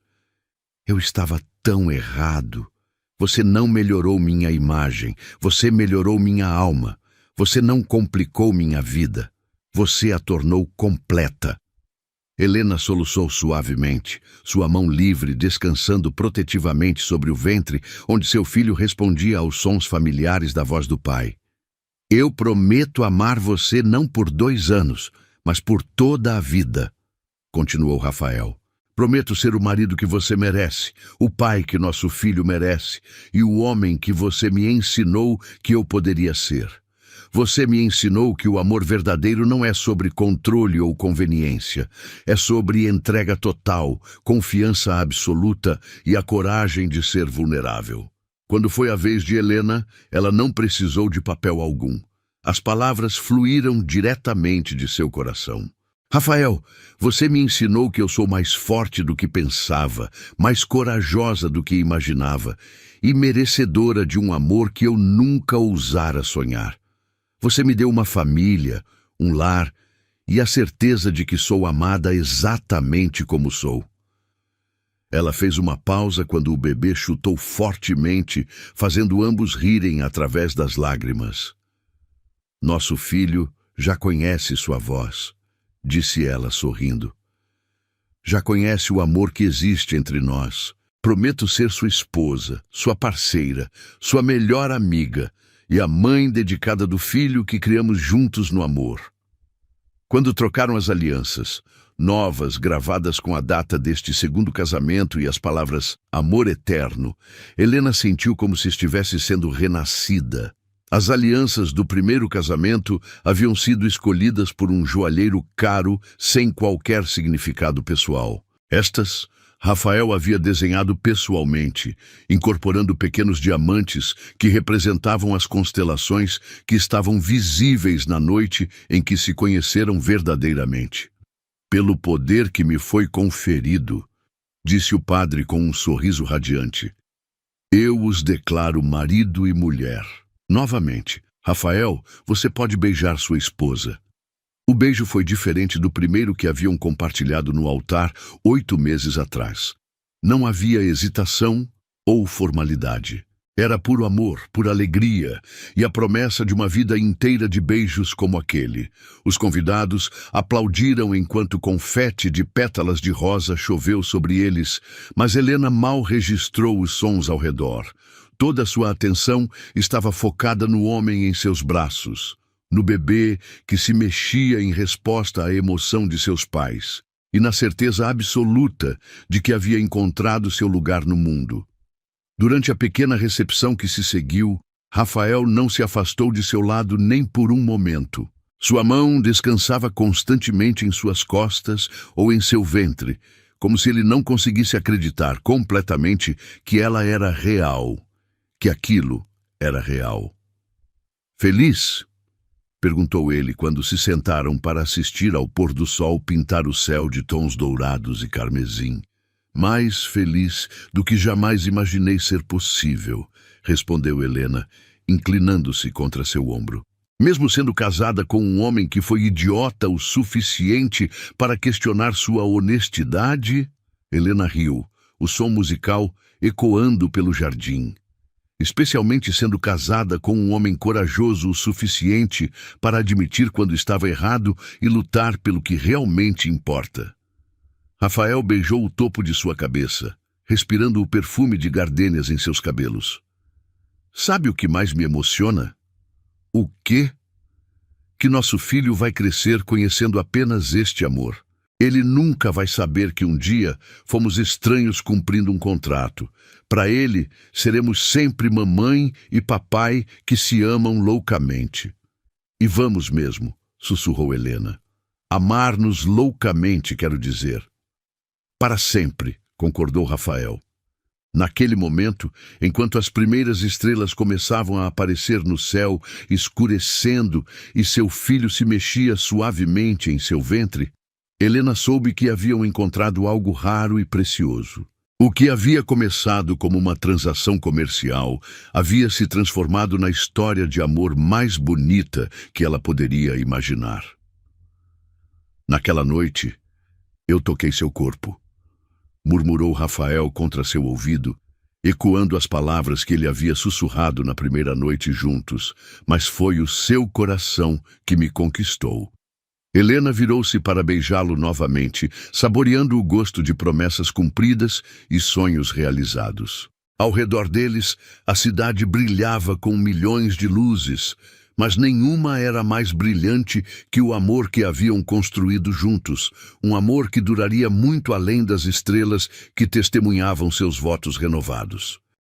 "Eu estava tão errado. Você não melhorou minha imagem, você melhorou minha alma. Você não complicou minha vida, você a tornou completa." Helena soluçou suavemente, sua mão livre descansando protetivamente sobre o ventre, onde seu filho respondia aos sons familiares da voz do pai. Eu prometo amar você não por 2 anos, mas por toda a vida, continuou Rafael. Prometo ser o marido que você merece, o pai que nosso filho merece e o homem que você me ensinou que eu poderia ser. Você me ensinou que o amor verdadeiro não é sobre controle ou conveniência. É sobre entrega total, confiança absoluta e a coragem de ser vulnerável. Quando foi a vez de Helena, ela não precisou de papel algum. As palavras fluíram diretamente de seu coração. Rafael, você me ensinou que eu sou mais forte do que pensava, mais corajosa do que imaginava e merecedora de um amor que eu nunca ousara sonhar. Você me deu uma família, um lar e a certeza de que sou amada exatamente como sou. Ela fez uma pausa quando o bebê chutou fortemente, fazendo ambos rirem através das lágrimas. Nosso filho já conhece sua voz, disse ela sorrindo. Já conhece o amor que existe entre nós. Prometo ser sua esposa, sua parceira, sua melhor amiga e a mãe dedicada do filho que criamos juntos no amor. Quando trocaram as alianças, novas gravadas com a data deste segundo casamento e as palavras amor eterno, Helena sentiu como se estivesse sendo renascida. As alianças do primeiro casamento haviam sido escolhidas por um joalheiro caro sem qualquer significado pessoal. Estas, Rafael havia desenhado pessoalmente, incorporando pequenos diamantes que representavam as constelações que estavam visíveis na noite em que se conheceram verdadeiramente. Pelo poder que me foi conferido, disse o padre com um sorriso radiante, eu os declaro marido e mulher. Novamente, Rafael, você pode beijar sua esposa. O beijo foi diferente do primeiro que haviam compartilhado no altar 8 meses atrás. Não havia hesitação ou formalidade. Era puro amor, pura alegria e a promessa de uma vida inteira de beijos como aquele. Os convidados aplaudiram enquanto confete de pétalas de rosa choveu sobre eles, mas Helena mal registrou os sons ao redor. Toda sua atenção estava focada no homem em seus braços, no bebê que se mexia em resposta à emoção de seus pais, e na certeza absoluta de que havia encontrado seu lugar no mundo. Durante a pequena recepção que se seguiu, Rafael não se afastou de seu lado nem por um momento. Sua mão descansava constantemente em suas costas ou em seu ventre, como se ele não conseguisse acreditar completamente que ela era real, que aquilo era real. Feliz? Perguntou ele quando se sentaram para assistir ao pôr do sol pintar o céu de tons dourados e carmesim. Mais feliz do que jamais imaginei ser possível, respondeu Helena, inclinando-se contra seu ombro. Mesmo sendo casada com um homem que foi idiota o suficiente para questionar sua honestidade, Helena riu, o som musical ecoando pelo jardim. Especialmente sendo casada com um homem corajoso o suficiente para admitir quando estava errado e lutar pelo que realmente importa. Rafael beijou o topo de sua cabeça, respirando o perfume de gardênias em seus cabelos. Sabe o que mais me emociona? O quê? Que nosso filho vai crescer conhecendo apenas este amor. Ele nunca vai saber que um dia fomos estranhos cumprindo um contrato. Para ele, seremos sempre mamãe e papai que se amam loucamente. E vamos mesmo, sussurrou Helena. Amar-nos loucamente, quero dizer. Para sempre, concordou Rafael. Naquele momento, enquanto as primeiras estrelas começavam a aparecer no céu, escurecendo, e seu filho se mexia suavemente em seu ventre, Helena soube que haviam encontrado algo raro e precioso. O que havia começado como uma transação comercial havia se transformado na história de amor mais bonita que ela poderia imaginar. Naquela noite, eu toquei seu corpo, murmurou Rafael contra seu ouvido, ecoando as palavras que ele havia sussurrado na primeira noite juntos, mas foi o seu coração que me conquistou. Helena virou-se para beijá-lo novamente, saboreando o gosto de promessas cumpridas e sonhos realizados. Ao redor deles, a cidade brilhava com milhões de luzes, mas nenhuma era mais brilhante que o amor que haviam construído juntos, um amor que duraria muito além das estrelas que testemunhavam seus votos renovados.